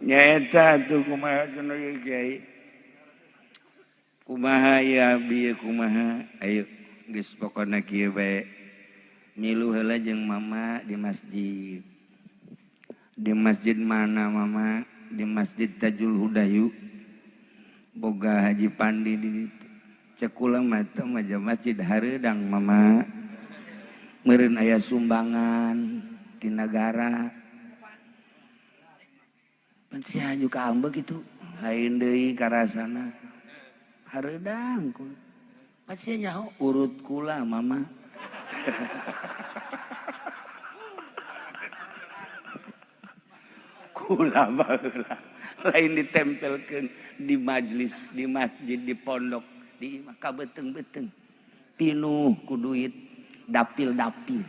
Nyaeta tuh kumaha cenah Kiai. Kumaha ya abi kumaha. Ayo geus pokona kieu bae. Milu heula jeung mama di masjid. Di masjid mana mama? Di Masjid Tajul Hudayu. Boga Haji Pandi di ditu. Cek kula mah teh masjid hareudang mama. Meureun aya sumbangan di negara. Pan sia aju ka ambek kitu. Lain deui karasana. Hareudang kula. Pasti nyaho urut kula mama. Kula baheula lain ditempelkeun di majelis, di masjid, di pondok, di imah kabeuteng-beuteng. Pinuh ku duit, dapil-dapil.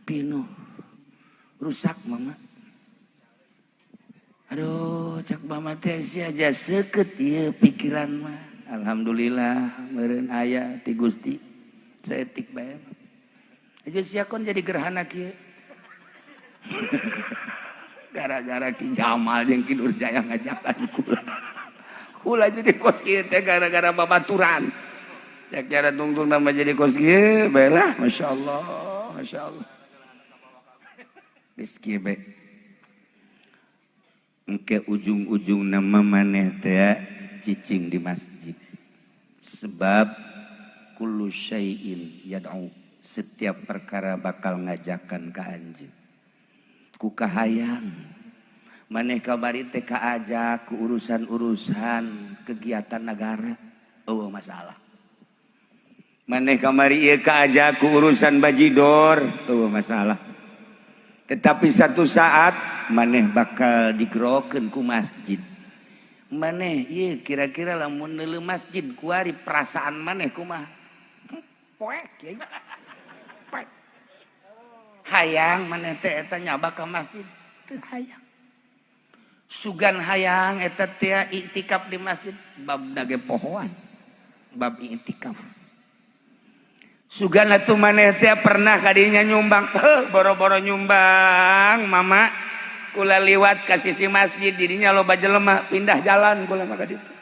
Pinuh. Rusak mama. Aduh, cak mama teh sia aja seukeut ieu pikiran mah. Alhamdulillah meureun aya ti Gusti. Saeutik bae. Aja sia kon jadi gerhana kieu. Gara-gara Ki Jamal jeung Ki Nurjaya ngajakan kula. Kula jadi kos kieu teh gara-gara babaturan. Jak cara tungtung nama jadi kos kieu bae lah, masyaallah, masyaallah. Geus kieu bae. Engke ujung-ujung nama maneh teh cicing di masjid. Sebab kullu syai'in yad'u, setiap perkara bakal ngajakan ka anjeun. Ku kahayang maneh kabari teh kaajak ku urusan-urusan kegiatan negara. Oh masalah. Maneh kamari ieu kaajak ku urusan bajidor. Oh masalah. Tetapi satu saat maneh bakal digerokeun ku masjid. Maneh ieu kira-kira lamun neuleuh masjid kuari perasaan maneh kumaha? Poek kieu. Poek. Hayang maneh teh eta nyaba ka masjid teu hayang. Sugan hayang eta teh iktikaf di masjid bab dage pohoan. Bab iktikaf. Sugan atuh maneh teh pernah kadinya nyumbang, boro-boro nyumbang mama kula liwat ka sisi masjid didinya loba jelema pindah jalan kula mah ka ditu.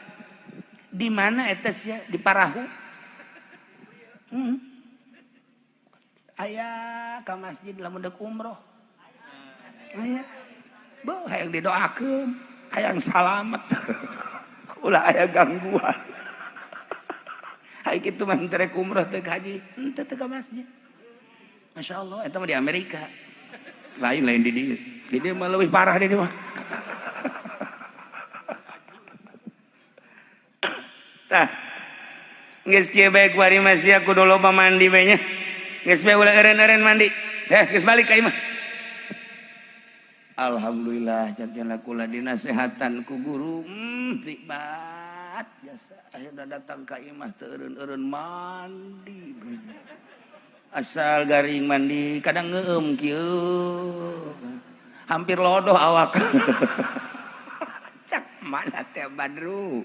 Di mana eta sia di Parahu? Aya ka masjid lamun deuk umroh. Aya. Beuh hayang didoakeun, hayang salamet. Ulah aya gangguan. Hai kitu mah teu rek umroh teu haji, henteu teu ka masjid. Masyaallah eta mah di Amerika. Lain di dieu. Di dieu mah leuwih parah di dieu mah. Tah. Geus kieu bae kuari mah sia kudu loba mandi bae nya. Geus bae ulah eureun-eureun mandi. Geus balik ka imah. Alhamdulillah cenah kula dinasehatan ku guru. Nikmat jasa. Akhirna datang ka imah teu eureun-eureun mandi. Asal garing mandi kadang ngeueum kieu. Hampir lodoh awak. Cak mana teh Badru.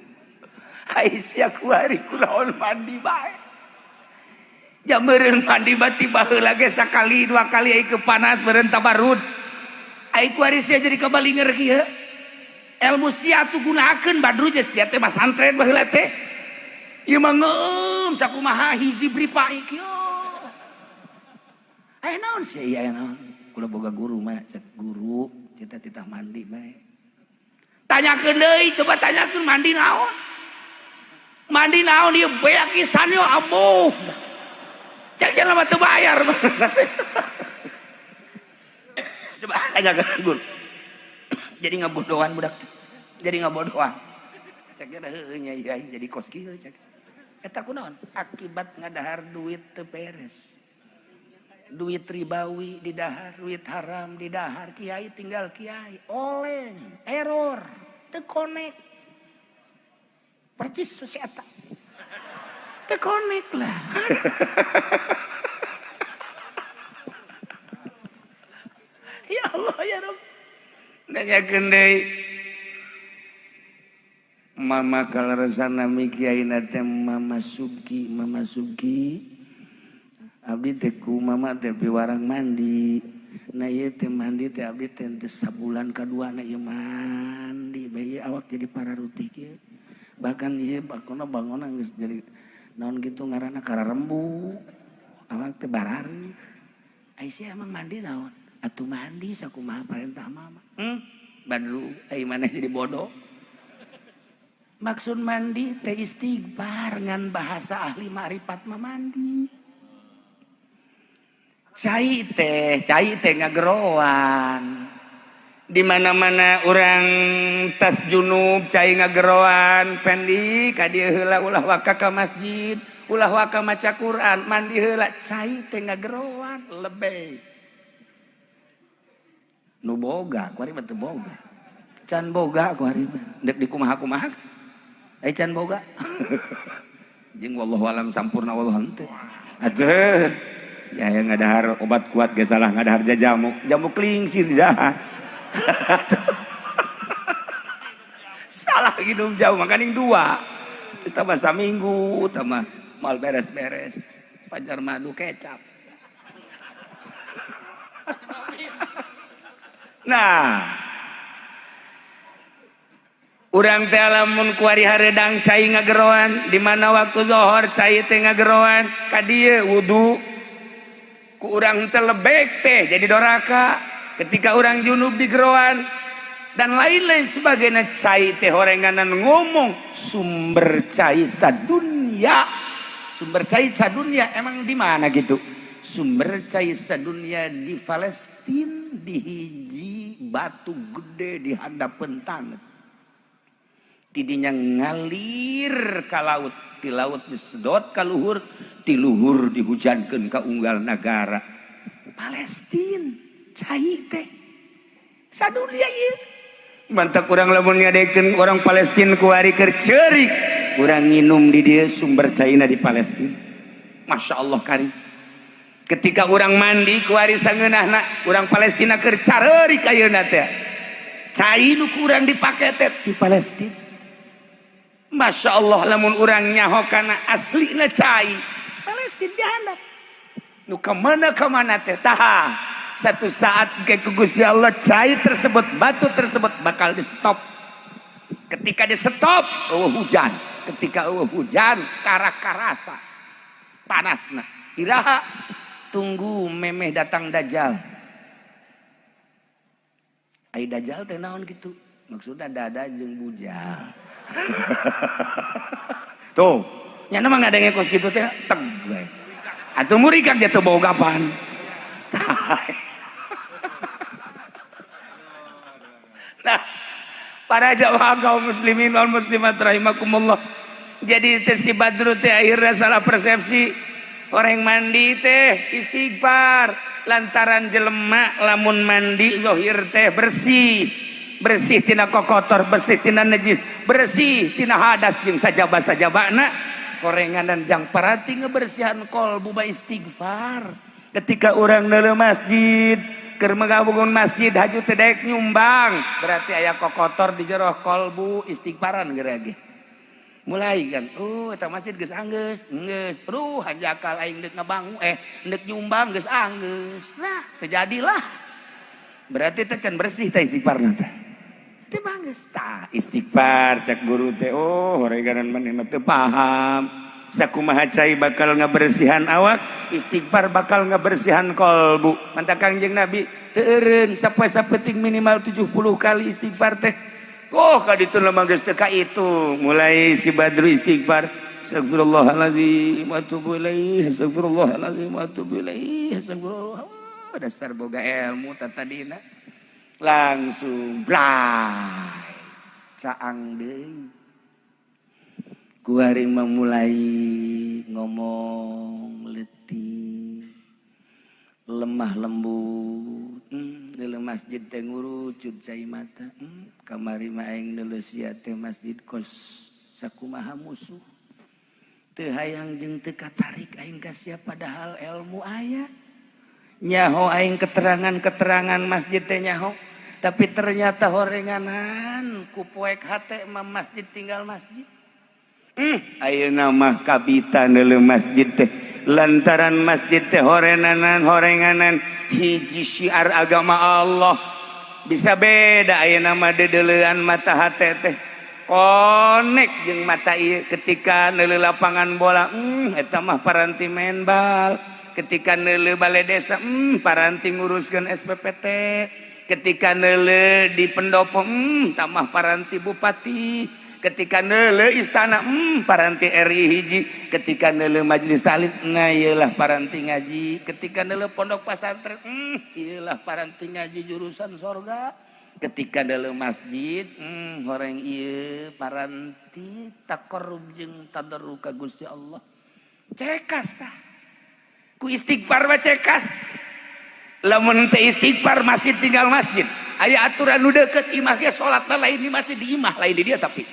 Hai sia kuari kunaon mandi bae. Jam meureun mandi bati baheula ge sakali dua kali ai kepanas meureun tabarud. Ai kuari sia jadi kabalinger kieu. Ilmu sia tu gunakeun Badru je sia teh mah santren baheula teh. Ieu mah ngeueum sakumaha hiji bripa kieu. Aya naon sia ieu aya naon? Kula boga guru mah cek guru cita-cita mandi bae. Tanyakeun deui coba tanyakeun mandi naon? Mandi naon ieu beak pisan yo ambuh. Cek jalan mah teu bayar. Coba tanyakeun guru. Jadi ngabodohan budak teh. Jadi ngabodohan. Cek nya heueuh nya jadi kos kieu cek. Eta kunaon? Akibat ngadahar duit teu beres. Duit ribawi di dahar, duit haram di dahar, kiai tinggal kiai, oleng, error, teu connect. Percis si eta. Teu connect lah. Ya Allah ya Rabb. Nanyakeun deui. Mama kalaresana mi kiaina teh Mama Subki. Abdi teh ku mama teh piwarang mandi. Nah ieu teh mandi teh abdi teh sabulan kaduana ieu mandi bae awak jadi pararutik ieu. Bahkan ieu bakuna bangunan geus jadi naon gitu ngaranna kararembu. Awak teh barari. Aisyah emang mandi naon? Atuh mandi sakumaha parentah mama. Badru ai maneh jadi bodoh. Maksud mandi teh istighfar ngan bahasa ahli makrifat mah mandi. Cai teh ngageroan. Di mana-mana orang tas junub cai ngageroan pendi ka dieu heula ulah waka ka masjid, ulah waka maca Quran, mandi heula cai teh ngageroan lebih. Nu boga kuari teu boga. Can boga kuari dek dikumaha-kumaha. Can boga. Jeung wallahu alam sampurna wallahu henteu. Atuh. Ya yang ngadahar obat kuat ge salah ngadahar jamu. Jamu klingsir dah. Salah minum jamu makaning dua. Kita masa minggu tambah mal beres-beres. Pajar madu kecap. Nah, urang teh lamun kuari hareudang cai ngageroan, di mana waktu zuhur cai teh ngageroan, ka dieu wudu. Ku urang teh lebek teh jadi doraka ketika urang junub di geroan dan lain-lain sebagainya. Cai teh horenganan ngomong sumber cai sadunya. Sumber cai sadunya emang di mana gitu? Sumber cai sadunya di Palestina, di hiji batu gede di handapeun taneuh. Tidinya ngalir ka laut, ti laut disedot ka luhur, ti luhur dihujankeun ka unggal nagara Palestina. Cai teh sadunya ieu mantak urang lamun ngadekeun orang Palestina kuari keur ceurik, urang nginum di dieu sumber caina di Palestina. Masya Allah karim. Ketika urang mandi kuari sangeunahna urang Palestina keur careurik ayeuna teh cai nu urang dipake teh di Palestina. Masya Allah lamun urang nyaho kana aslina cai Palestina dihandap nu kemana teh taha satu saat ke Gusti Allah cai tersebut batu tersebut bakal di stop. Ketika di stop hujan, ketika hujan karak-karasa panasna iraha tunggu memeh datang dajjal. Ai dajjal teh naon gitu maksudna dada jeung bujal. Tuh, nya mah ngadenge kos kitu teh teg we. Atuh murikak dia teu bogapan. Nah, para jamaah kaum muslimin wal muslimat rahimakumullah. Jadi si Badru teh akhirnya salah persepsi. Orang mandi teh istighfar lantaran jelema lamun mandi zahir teh bersih tina kokotor, bersih tina najis, bersih tina hadas jeung sajaba-sajabana. Korenganan jang parati ngebersihan kolbu ba istighfar. Ketika orang neuleuh masjid, keur megabungun masjid haju teu daek nyumbang, berarti aya kokotor di jero kolbu istighfaran geura ge. Mulai kan, eta masjid geus anggeus, geus. Hanjakal aing deuk ngabangun deuk nyumbang geus anggeus. Nah, terjadilah. Berarti teh can bersih teh istighfarna teh. Teu manggeus tah istighfar cak guru teh horeganan maneh mah teu paham. Sakumaha cai bakal ngabersihan awak, istighfar bakal ngabersihan kolbu. Mantap Kangjeng Nabi teu eureun sapoe-sapeting minimal 70 kali istighfar teh. Ka ditu mah geus teu ka itu. Mulai si Badru istighfar, astagfirullahalazim wa atubu ilaih, astagfirullahalazim wa atubu ilaih, astagfirullah. Dasar boga ilmu tadina. Langsung blay caang deui. Kuari memulai ngomong letih, lemah lembut. Dalam masjid teh ngurucut cai mata. Kamari mah aing deuleu sia teh masjid kos sakumaha musuh. Teu hayang jeung teu katarik aing ka sia padahal ilmu aya. Nyaho aing keterangan-keterangan masjid teh nyaho. Tapi ternyata horenganan ku poek hate mah masjid tinggal masjid. Ayeuna mah kabita neuleuh masjid teh lantaran masjid teh horenganan hiji syiar agama Allah. Bisa beda aya nama dedelean mata hate teh konek jeung mata ieu ketika neuleuh lapangan bola eta mah paranti main bal, ketika neuleuh balai desa paranti nguruskeun SPPT, ketika neuleuh di pendopo tamah paranti bupati, ketika neuleuh istana paranti RI hiji, ketika neuleuh majelis taklim ieulah paranti ngaji, ketika neuleuh pondok pesantren ieulah paranti ngaji jurusan sorga, ketika neuleuh masjid horeng ieu paranti taqarrub jeung tadarruk ka Gusti Allah. Cekas tah ku istighfar mah cekas. Lamun teu istighfar masjid tinggal masjid. Aya aturan nu deukeut imah ge salatna lain di masjid di imah, lain di dieu tapi.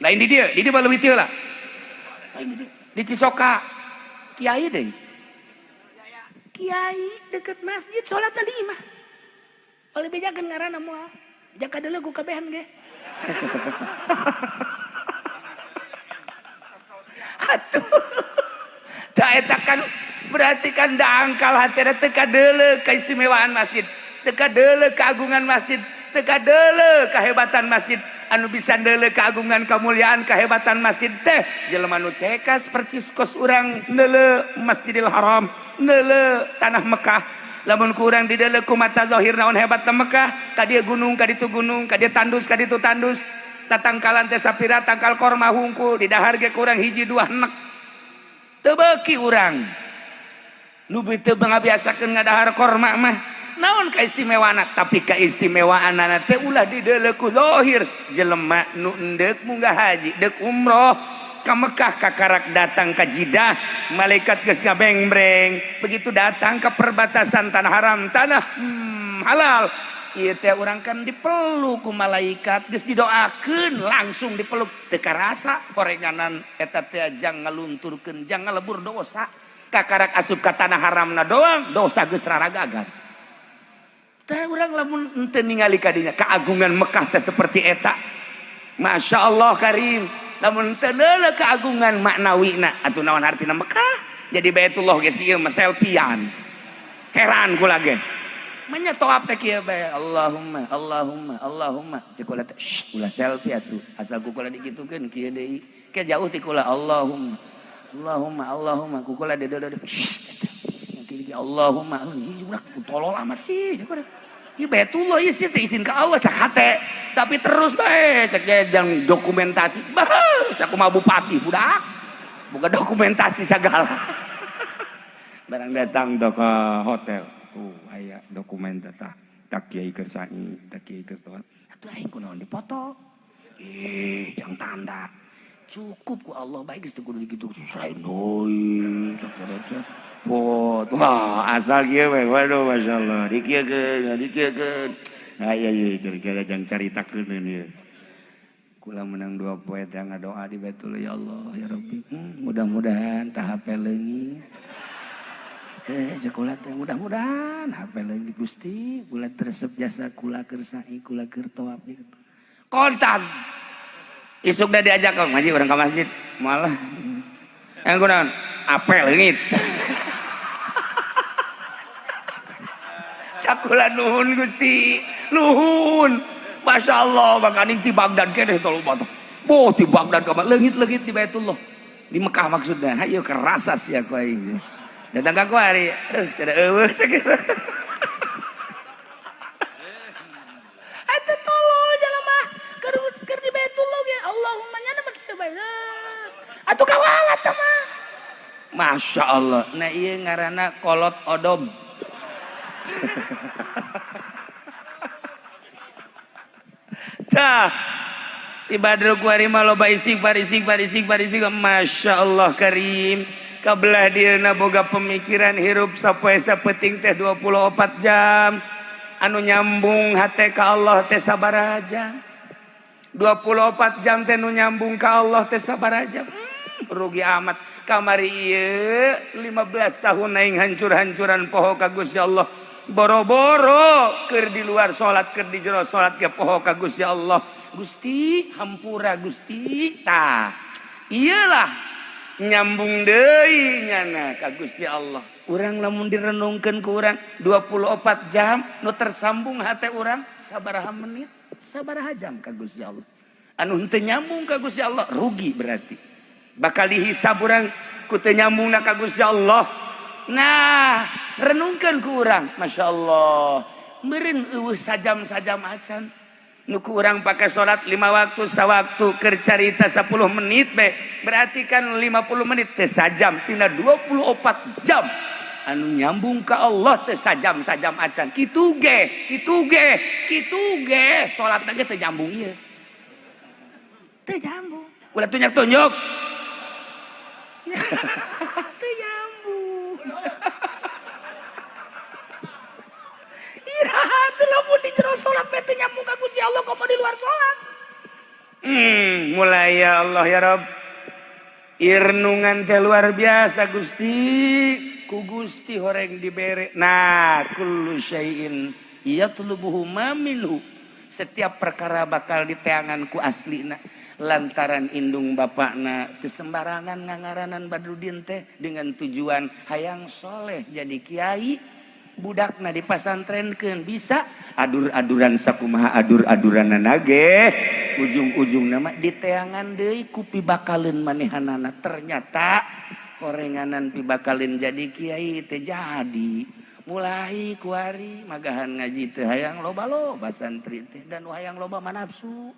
Lain di dieu mah leuwih teu lah. Lain di dieu. Di Cisoka kiai deui. Kiai deket masjid salatna di imah. Oleh bejakeun ngaranna moal. Jaka deuleu ku kabehan ge. Atuh. Da eta kan berarti kan dangkal hatena teu kadeuleu keistimewaan masjid, teu kadeuleu keagungan masjid, teu kadeuleu kahebatan masjid. Anu bisa neuleuh keagungan kemuliaan kehebatan masjid teh jelema nu cekas percis kos urang neuleuh Masjidil Haram, neuleuh tanah Mekah. Lamun ku urang dideuleuh ku mata zahir naon hebatna Mekah, ka dieu gunung, ka ditu gunung, ka dieu tandus, ka ditu tandus. Tatangkalan teh sapira tangkal korma hungkul, di dahar ge ku urang hiji dua henek. Teu beuki urang. Nu teu ngabiasakeun ngadahar korma mah naon kaistimewaana, tapi kaistimewaanana teh ulah dideuleuh ku zahir. Jelema nu endek munggah haji, deuk umroh ka Mekah kakarak datang ka Jidah, malaikat geus ngabeng-breng. Begitu datang ke perbatasan tanah haram, tanah halal. Ieu teh urang kan dipeluk ku malaikat, geus didoakeun langsung dipeluk. Teu karasa horenganan eta teh jang ngalunturkeun, jang ngalebur dosa. Kakarak asup ka tanah haramna doang dosa geus raragagan. Teh urang lamun teu ningali kadinya keagungan Mekah teh seperti eta. Masya Allah karim. Lamun teu neuleuh keagungan maknawina atuh naon artina Mekah? Jadi Baitullah geus ieu mah selfiean. Heran kula ge. Manya toab teh kieu bae Allahumma Allahumma Allahumma. Cek kula teh ulah selfie atuh. Asal kula digitukeun kieu deui. Ke jauh ti kula Allahumma Allahumma Allahumma kukula de Allahumma udah tolol amat sih. Ieu Baitullah ieu sih izin ka Allah cak hate. Tapi terus bae cek jang dokumentasi. Bah, sakumaha bupati budak. Boga dokumentasi sagala. Barang datang ke hotel. Tuh aya dokumen tah. Tak kiai keur sae, tak kiai keur toat. Atuh aing kunaon dipoto. Jang tanda. Cukup ku Allah baik geus teu kudu dikitu selain deui cak teh. Wah, asal kieu we waduh masyaallah. Dikieukeun. Aya ieu cerita jang caritakeun ieu. Kula menang 2 poe teh ngadoa di Baitullah ya Allah ya Rabbi. Mudah-mudahan tah hape leungit. Cek kula teh mudah-mudahan hape leungit Gusti, kula tresep jasa kula keur sae, kula keur tawaf gitu. Kontan. Isuk dah diajak kong ngaji orang ke masjid malah yang kunaon apel leungit. Cakula nuhun Gusti nuhun Masya Allah bakaning ti Baghdad keneh tolong bantu boh ti Baghdad ka leungit-leungit di Baitullah di Mekah maksudnya hayu kerasa sia ku aing datang ka ku hari aduh sada eueuh sakitu. Atuh tolol jelema keur di Baitullah ge Allahumma nyana mah kieu bae. Atuh kawalat teh mah. Masya Allah. Nah ieu ngaranna kolot odom. Tah si Badrul Kuari mah loba istighfar. Masya Allah karim. Kabelah dieuna boga pemikiran hirup sapoe sapeting teh 24 jam. Anu nyambung hate ka Allah teh sabaraha 24 jam teh nu nyambung ka Allah teh sabaraha rugi amat. Kamari ieu 15 tahun aing hancur-hancuran poho ka Gusti Allah. Boro-boro keur di luar salat, keur di jero salat ge poho ka Gusti Allah. Gusti, hampura Gusti. Tah, iyalah nyambung deui nyana ka Gusti Allah. Urang lamun direnungkeun ku urang 24 jam nu tersambung hate urang sabaraha menit, sabaraha jam ka Gusti Allah. Anu henteu nyambung ka Gusti Allah rugi berarti. Bakal dihisab urang ku teu nyambungna ka Gusti Allah. Nah, renungkeun ku urang, masyaallah. Meureun eueuh sajam-sajam acan. Nuku orang pakai sholat 5 waktu sawaktu keur carita 10 menit be berarti kan 50 menit teh sajam tina 24 jam anu nyambung ka Allah teh sajam-sajam acan kitu ge sholat ge teh nyambung ieu teh nyambung ulah tunjuk teh nyambung iraha teh lamun di jero salat teh nyambung ka Gusti Allah komo di luar salat. Mulai ya Allah ya Rabb. Irnungan teh luar biasa Gusti. Ku Gusti horeng dibere. Nah, kullu syai'in yatlubuhu ma minhu. Setiap perkara bakal diteangan ku aslina. Lantaran indung bapakna teu sembarangan ngangaranan Badrudin teh dengan tujuan hayang soleh jadi kiai. Budakna di pasantrenkeun bisa adur-aduran sakumaha adur-aduranana ge ujung-ujungna mah diteangan deui ku pibakaleun manehanana ternyata korenganan pibakaleun jadi kiai teh jadi mulai kuari magahan ngaji teh hayang loba-loba santri teh dan hayang loba manapsu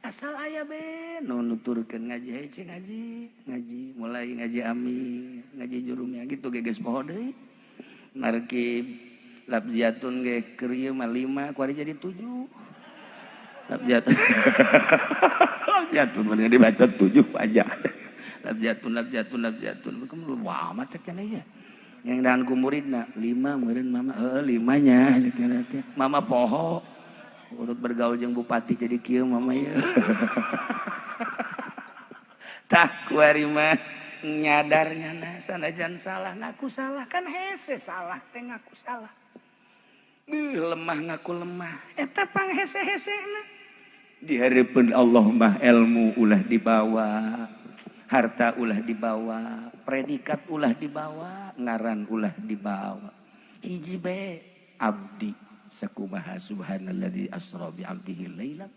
asal aya be nu nuturkeun ngaji hece ngaji mulai ngaji amin ngaji jurumnya gitu geges poho deui markib labziatun ge keur ieu mah 5 kuari jadi 7 labziatun labziatun mending dibaca 7 aja labziatun kemudian wah amat cek cenah ieu yang dengan ku muridna 5 meureun mama 5-nya cek cenah teh mama poho urut bergaul jeung bupati jadi kieu mama ieu tah kuari mah nyadarnya nah sanajan salah ngaku salah kan hese salah teh ngaku salah lemah ngaku lemah eta pang hese-hese na di hareupeun Allah mah ilmu ulah dibawa harta ulah dibawa predikat ulah dibawa ngaran ulah dibawa hiji bae abdi sakumaha subhanalladzi asra bi abdihi lailan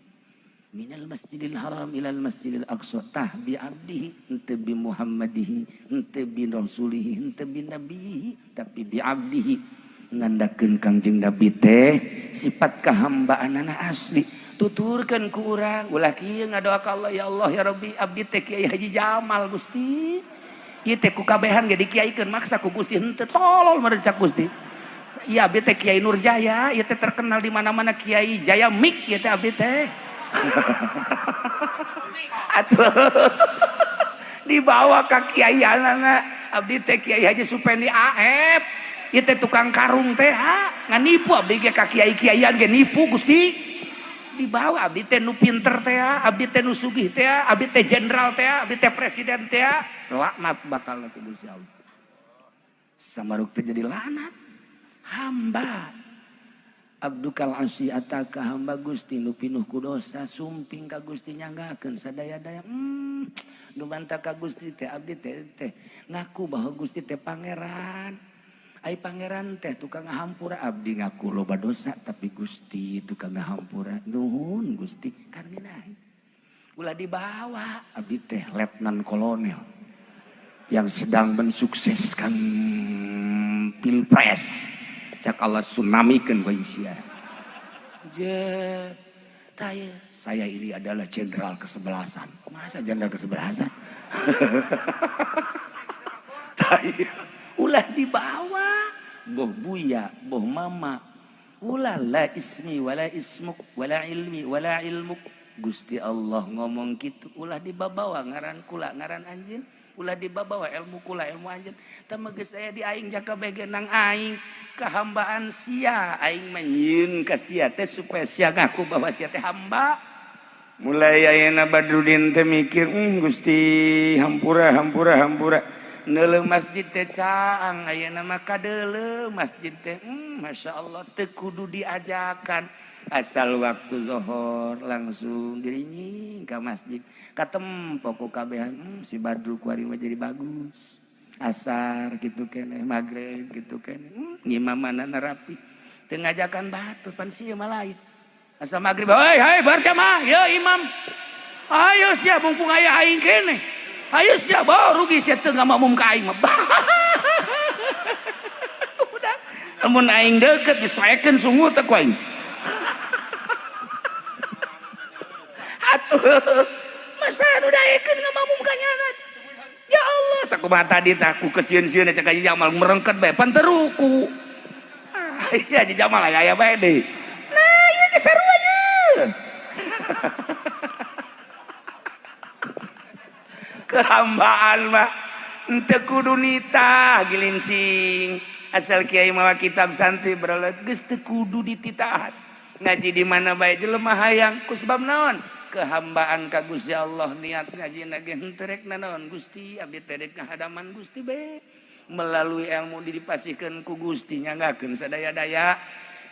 minal masjidil haram ilal masjidil aqsa tah bi abdihi ente bi muhammadihi ente bi rasulihi ente bi nabihi tapi bi abdihi ngandakeun kangjeng nabi teh sifat kahambaanana asli tuturkeun ku urang ulah kieu ngadoa ka Allah ya Allah ya Rabbi abdi teh Kiai Haji Jamal Gusti ieu teh ku kabehan ge dikiaikeun maksa ku Gusti henteu tolol merencak Gusti iya abdi teh Kiai Nurjaya ieu teh terkenal di mana-mana Kiai Jaya Mik ieu teh abdi teh atuh dibawa ke kiai anana abdi teh Kiai Haji Supendi Aep ieu teh tukang karung teh nganipu abdi ge ka kiai-kiaian ge nipu Gusti dibawa abdi teh nu pinter teh abdi teh nu sugih teh abdi teh jenderal teh abdi teh presiden teh laknat bakal ku Gusti Allah samaruk teh jadi lanat hamba abdukal asyiata ka hamba Gusti nu pinuh ku dosa sumping ka Gusti nyanggakeun sadaya-daya nu bantah ka Gusti teh abdi teh ngaku bahwa Gusti teh pangeran ai pangeran teh tukang ngahampura abdi ngaku loba dosa tapi Gusti tukang ngahampura nuhun Gusti karminahi ulah dibawa abdi teh letnan kolonel yang sedang mensukseskan pilpres cak Allah tsunamikeun bae sia. Saya ini adalah jenderal kesebelasan. Masa jenderal kesebelasan? Ulah dibawa. Boh buya, boh mama. Ulah la ismi wala ismuk wala ilmi wala ilmuk. Gusti Allah ngomong gitu. Ulah dibawa ngaran kula ngaran anjeun. Ulah dibawa ilmu kula ilmu anjeun. Tama geus saya di aing jaka bege nang aing. Kehambaan sia aing menyieun ka sia teh supaya sia ngaku bahwa sia teh hamba mulai ayeuna Badrudin teh mikir Gusti hampura neuleuh masjid teh caang ayeuna mah kadeuleuh masjid teh masyaallah teu kudu diajakan Asal waktu zuhur langsung diringing ke masjid. Katempo ku kabehan si Badrul kuari mah jadi bagus. Asar gitu keneh, magrib gitu keneh. Ngimamanana rapi. Teu ngajakan batu pan sieu mah lain. Asal magrib, hei berjamaah, ya imam. Ayo sia mumpung aya aing keneh. Ayo sia bawa rugi sia teu ngamamum ka aing mah. Udah. Amun aing deukeut disoekeun sungu teh ku aing. Atuh. Masa anu daekeun ngamamum ka nyana. Ya Allah, sakumaha tadi tah ku kesieun-sieun cek Haji Jamal merengket bae pan teu ruku. Iya Haji Jamal aya bae deui. Nah, ieu ge sarua ye. Kehambaan mah henteu kudu nitah gilincing. Asal kiai mawa kitab santri berolet geus teu kudu dititahan. Ngaji di mana bae jelema hayang ku sebab naon? Kehambaan ka Gusti Allah niat ngajina ge henteu rek naon Gusti abdi teh rek ngahadaman Gusti bae. Melalui ilmu dipasihkeun ku Gusti nyanggakeun sadaya-daya.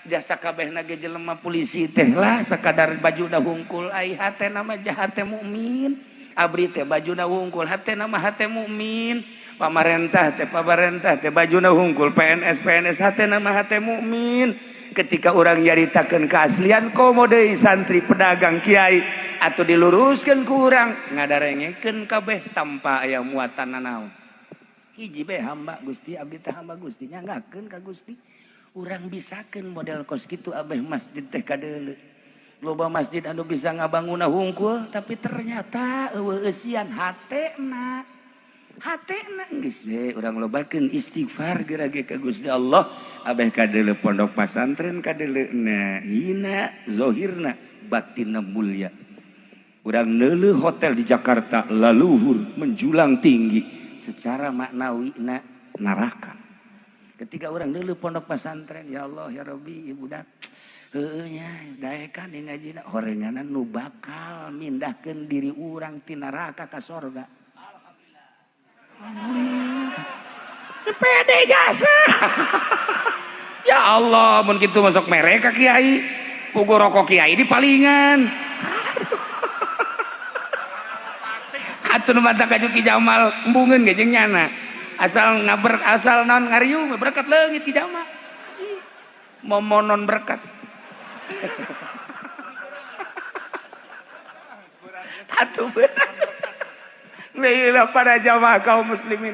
Jasa kabehna ge jelema polisi teh lah sakadar baju da hungkul ai hatena mah jahat teh mukmin. Abri teh bajuna hungkul hatena mah hate mukmin. Pamarentah teh bajuna hungkul PNS hatena mah hate mukmin. Ketika orang nyaritakeun keaslian komo deui santri pedagang kiai atuh diluruskeun ku urang ngadarengekeun kabeh tanpa aya muatan nanaon. Hiji bae hamba Gusti abdi teh hamba Gusti nyanggakeun ka Gusti. Urang bisakeun model kos kitu abeh masjid teh kadeuleu. Loba masjid anu bisa ngabanguna hungkul tapi ternyata eueuh eusian hatena geus we urang lobakeun istighfar gerage ka Gusti Allah abeh kadeuleu pondok pasantren kadeuleuna hina zahirna batinna mulya. Urang neuleuh hotel di Jakarta laluhur menjulang tinggi secara maknawina neraka. Ketika urang neuleuh pondok pasantren ya Allah ya Rabbi ibu budak nya daekan di ngajina horenganan nu bakal mindahkeun diri urang ti neraka ka sorga. Alhamdulillah. Pede jasa. Ya Allah, mun kitu masuk mereka kiai. Pugu rokok kiai di palingan. Atuh nu mantap ka Juki Jamal embungeun ge jeung nyana. Asal naon ngariung berkat leungit Ki Jamal. Momonon berkat. Atuh benar. Lailah para jamaah kaum muslimin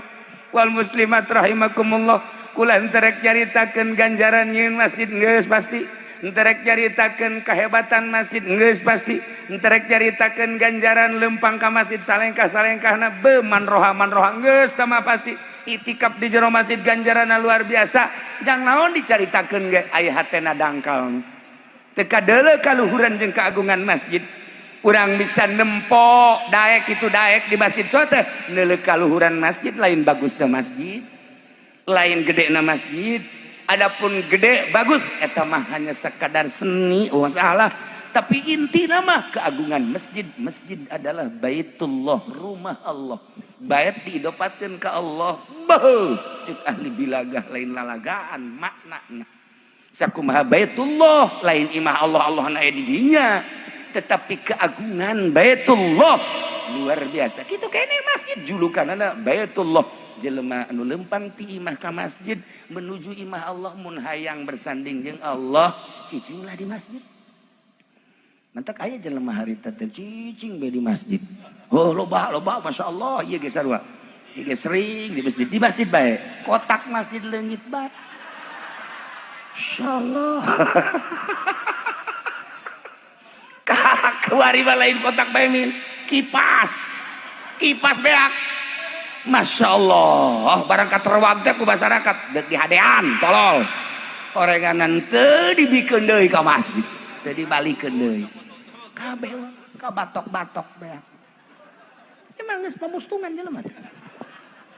wal muslimat rahimakumullah. Kula enterek nyaritakeun ganjaran nyieun masjid geus pasti. Enterek nyaritakeun kahebatan masjid geus pasti. Enterek nyaritakeun ganjaran lempang ka masjid salengkah-salengkahna beuh manroha geus tah mah pasti. Itikaf di jero masjid ganjaranna luar biasa. Jang naon dicaritakeun ge aya hatena dangkal. Teu kadeuleu kaluhuran jeung keagungan masjid. Urang bisa nempo daek itu daek di masjid sote neuleuh kaluhuran masjid lain bagusna masjid lain gedena masjid. Adapun gede bagus eta mah hanya sekadar seni wasalah tapi intina mah keagungan masjid. Masjid adalah baitullah rumah Allah. Bait diidopatkeun ka Allah beuh ceuk ahli bilagah lain lalagaan maknana. Sakumaha baitullah lain imah Allah na aya di dinya. Tetapi keagungan Baitullah luar biasa. Kitu kene masjid julukanana Baitullah. Jelema anu lempang ti imah ka masjid menuju imah Allah mun hayang bersanding jeung Allah cicinglah di masjid. Mantak aya jelema harita teh cicing bae di masjid. Oh loba masyaallah ieu ge sarua. Ieu ge sering di masjid bae. Kotak masjid leungit bae. Insyaallah. Kuari lain kotak baemin kipas beak. Masya Allah barang katerwag teh ku masyarakat deuk dihadean tolol orenganan teu dibikeun deui ka masjid teu dibalikeun deui kabeh ka batok-batok beak emang geus pamustungan jelema teh.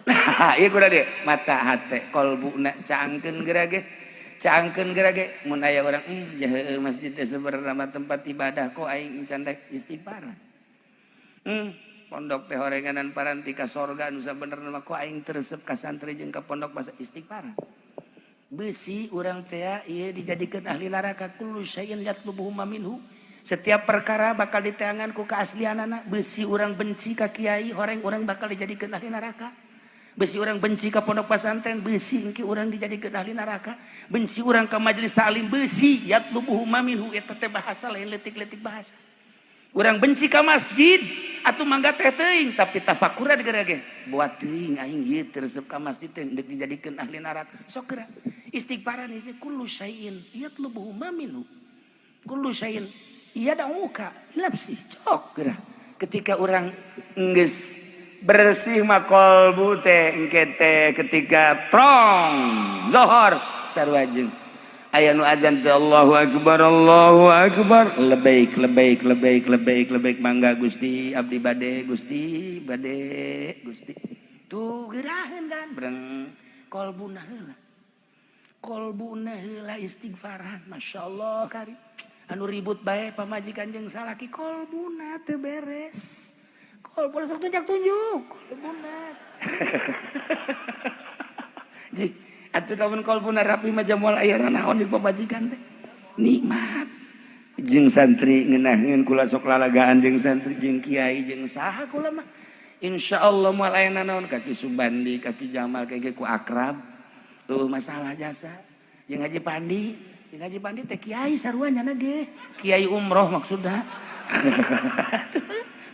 Nah ieu kudu deui mata hate kolbuna caangkeun gerage caangkeun gerage mun aya urang heueuh masjid teh sebenarnya tempat ibadah kok aing candek istighfar. Pondok teh horenganan paranti ka sorga anu sabenerna mah kok aing teu resep ka santri jeung ka pondok basa istighfar. besi urang teh ieu dijadikeun ahli neraka kullu syai'in yatlubuhu minhu. Setiap perkara bakal diteangan ku keaslianana. Besi urang benci ka kiai, horeng urang bakal dijadikeun ahli neraka. Besi urang benci ka pondok pesantren, besi engke urang dijadikeun ahli neraka. Benci urang ka majelis taklim, besi yatlubuhu minhu. Eta teh bahasa lain leutik-leutik bahasa. Urang benci ka masjid atuh mangga teh teuing tapi tafakura digerage buat teuing aing ieu teu resep ka masjid teh deuk dijadikeun ahli neraka sok geura istighfaran ieu kullu syai'in yatlubuhu minhu kullu syai'in yad'uka nafsi sok geura ketika urang geus bersih mah kolbu teh engke teh ketika trong zuhur sarua jeung aya nu adzan teh Allahu akbar lebaik mangga Gusti abdi bade Gusti tuh geuraheun kan breng kolbuna heula istighfaran masyaallah kari anu ribut bae pamajikan jeung salaki kolbuna teu beres kolbuna sok tunjuk kolbuna ji atuh lamun kolbuna rapi mah jamual aya naon di pamajikan teh nikmat jeung santri ngeunahkeun kula sok lalagaan jeung santri jeung kiai jeung saha kula mah insyaallah moal aya naon kaki Subandi kaki Jamal kaki ku akrab tuh masalah jasa jeung Haji Pandi teh kiai sarua nyana ge kiai umroh maksudna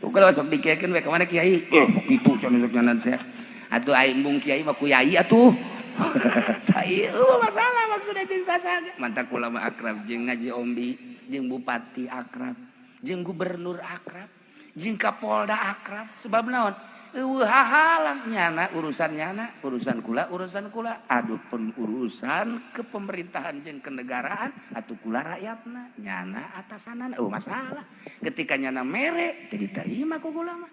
ukur sok dikekeun we ka mana kiai sok kitu cenah sok nyana teh atuh aing bung kiai mah ku yai atuh masalah maksudnya jeung sasaga mantap kula mah akrab jeung Ngaji Ombi jeung bupati akrab jeung gubernur akrab jeung kapolda akrab sebab naon eueuh hahalang nyana urusan kula aduh urusan kepemerintahan jeung kenegaraan atuh kula rakyatna nyana atasanana masalah ketika nyana mere teu diterima ku kula mah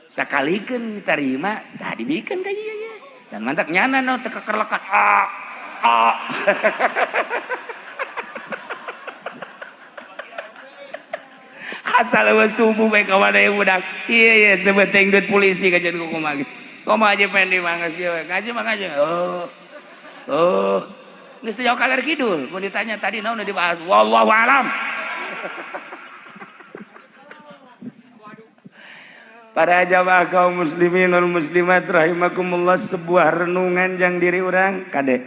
sakalikeun diterima tah dibikeun ka ieu dan mantap nyana no teu kekerlekat asal we subuh bae ka mana budak ieu sebeteng duit polisi ka jeung kumaha kumaha aja pendi manggas ieu ngaji mah ngaji geus teu jauh kaler kidul mun ditanya tadi naon dibahas wallahu alam. Para jamaah kaum muslimin wal muslimat rahimakumullah sebuah renungan jang diri urang kade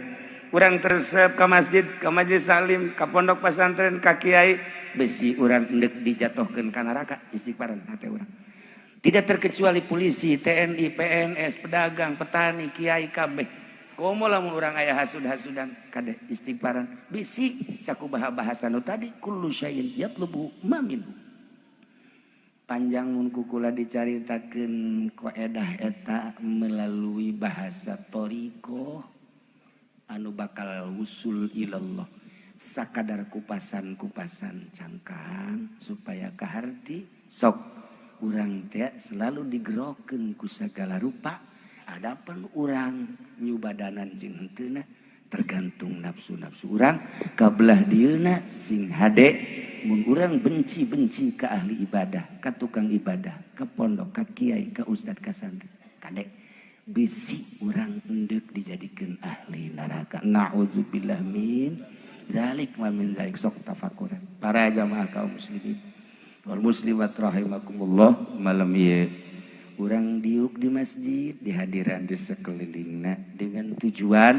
urang tersep ka masjid ka majelis taklim ka pondok pesantren ka kiai besi urang endek dijatuhkeun ka neraka istighfaran hate urang tidak terkecuali polisi TNI PNS pedagang petani kiai kabeh komo lamun urang aya hasud-hasudan kade istighfaran bisi sakumaha bahasa nu tadi kullu syai'in yatlubu minhu panjang mun kukula dicaritakeun qaedah eta melalui bahasa toriko anu bakal usul ilallah sakadar kupasan-kupasan cangkang supaya kaharti sok urang teh selalu digerokeun ku sagala rupa adapun urang nyubadanan jeung henteu tergantung nafsu-nafsu urang kabelah dieuna sing hade mun urang benci-benci ka ahli ibadah ka tukang ibadah ka pondok ka kiai ka ustad ka santri kadek bisi urang endek dijadikeun ahli neraka naudzubillah min zalik wa min zalik sok tafakuran para jamaah kaum muslimin wal muslimat rahimakumullah malam ieu urang diuk di masjid di hadiran di sekelilingna dengan tujuan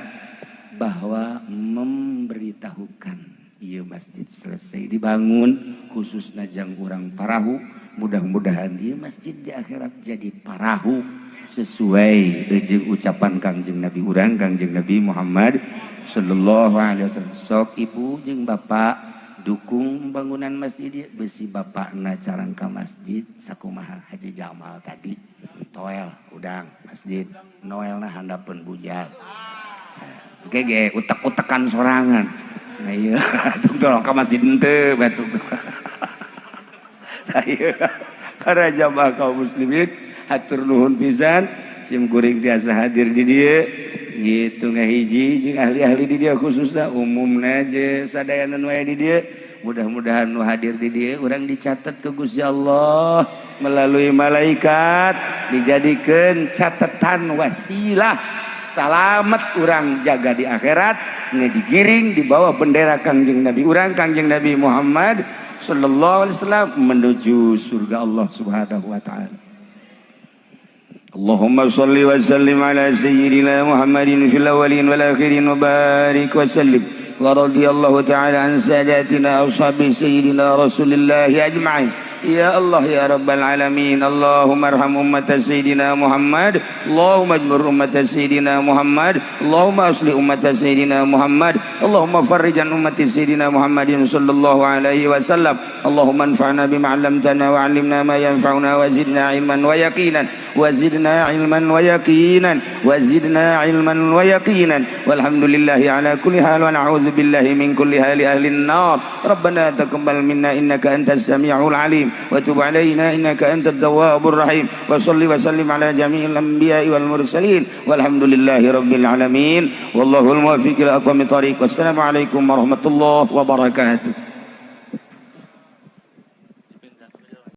bahwa memberitahukan ieu masjid selesai dibangun khususna jang urang parahu mudah-mudahan ieu masjid di akhirat jadi parahu sesuai jeung ucapan Kangjeng Nabi urang Kangjeng Nabi Muhammad sallallahu alaihi wasallam sok ibu jeung bapak dukung bangunan masjid besi bapakna carang ka masjid sakumaha Haji Jamal tadi toel udang masjid noelna handapeun bujal gege utek-utekan sorangan nah iya tolong ka masjid henteu batuk nah iya para jamaah kaum muslimin hatur nuhun pisan sim kuring tiasa hadir di dieu gitu ngahiji jeung ahli-ahli di dieu khususna umumna je sadayana nu aya di dieu mudah-mudahan nu hadir di dieu urang dicatet ku Gusti Allah melalui malaikat dijadikeun catatan wasilah salamet urang jaga di akhirat digiring di bawah bendera Kangjeng Nabi urang Kangjeng Nabi Muhammad sallallahu alaihi wasallam menuju surga Allah Subhanahu wa taala. Allahumma shalli wa sallim ala sayyidina Muhammadin fil awwalin wal akhirin wa barik wa sallim wa radiyallahu ta'ala an sadatina ashabi sayyidina Rasulillah ajma'in. Ya Allah ya Rabbal Alamin. Allahumma arham ummat Sayyidina Muhammad. Allahumma ajmur ummat Sayyidina Muhammad. Allahumma asli ummat Sayyidina Muhammad. Allahumma farrijan ummat Sayyidina Muhammadin sallallahu alaihi wasallam. Allahumma anfa'na bima 'allamtana wa 'allimna ma yanfa'una wa zidna ilman wa yaqinan wa zidna ilman wa yaqinan wa zidna ilman wa yaqinan walhamdulillahi ala kulli hal wa na'udzu billahi min kulli hali ahli an-nar. Rabbana taqabbal minna innaka antas samiul alim وتب علينا إنك أنت التواب الرحيم وصل وسلم على جميع الأنبياء والمرسلين والحمد لله رب العالمين والله الموفق إلى أقوم الطريق والسلام عليكم ورحمة الله وبركاته.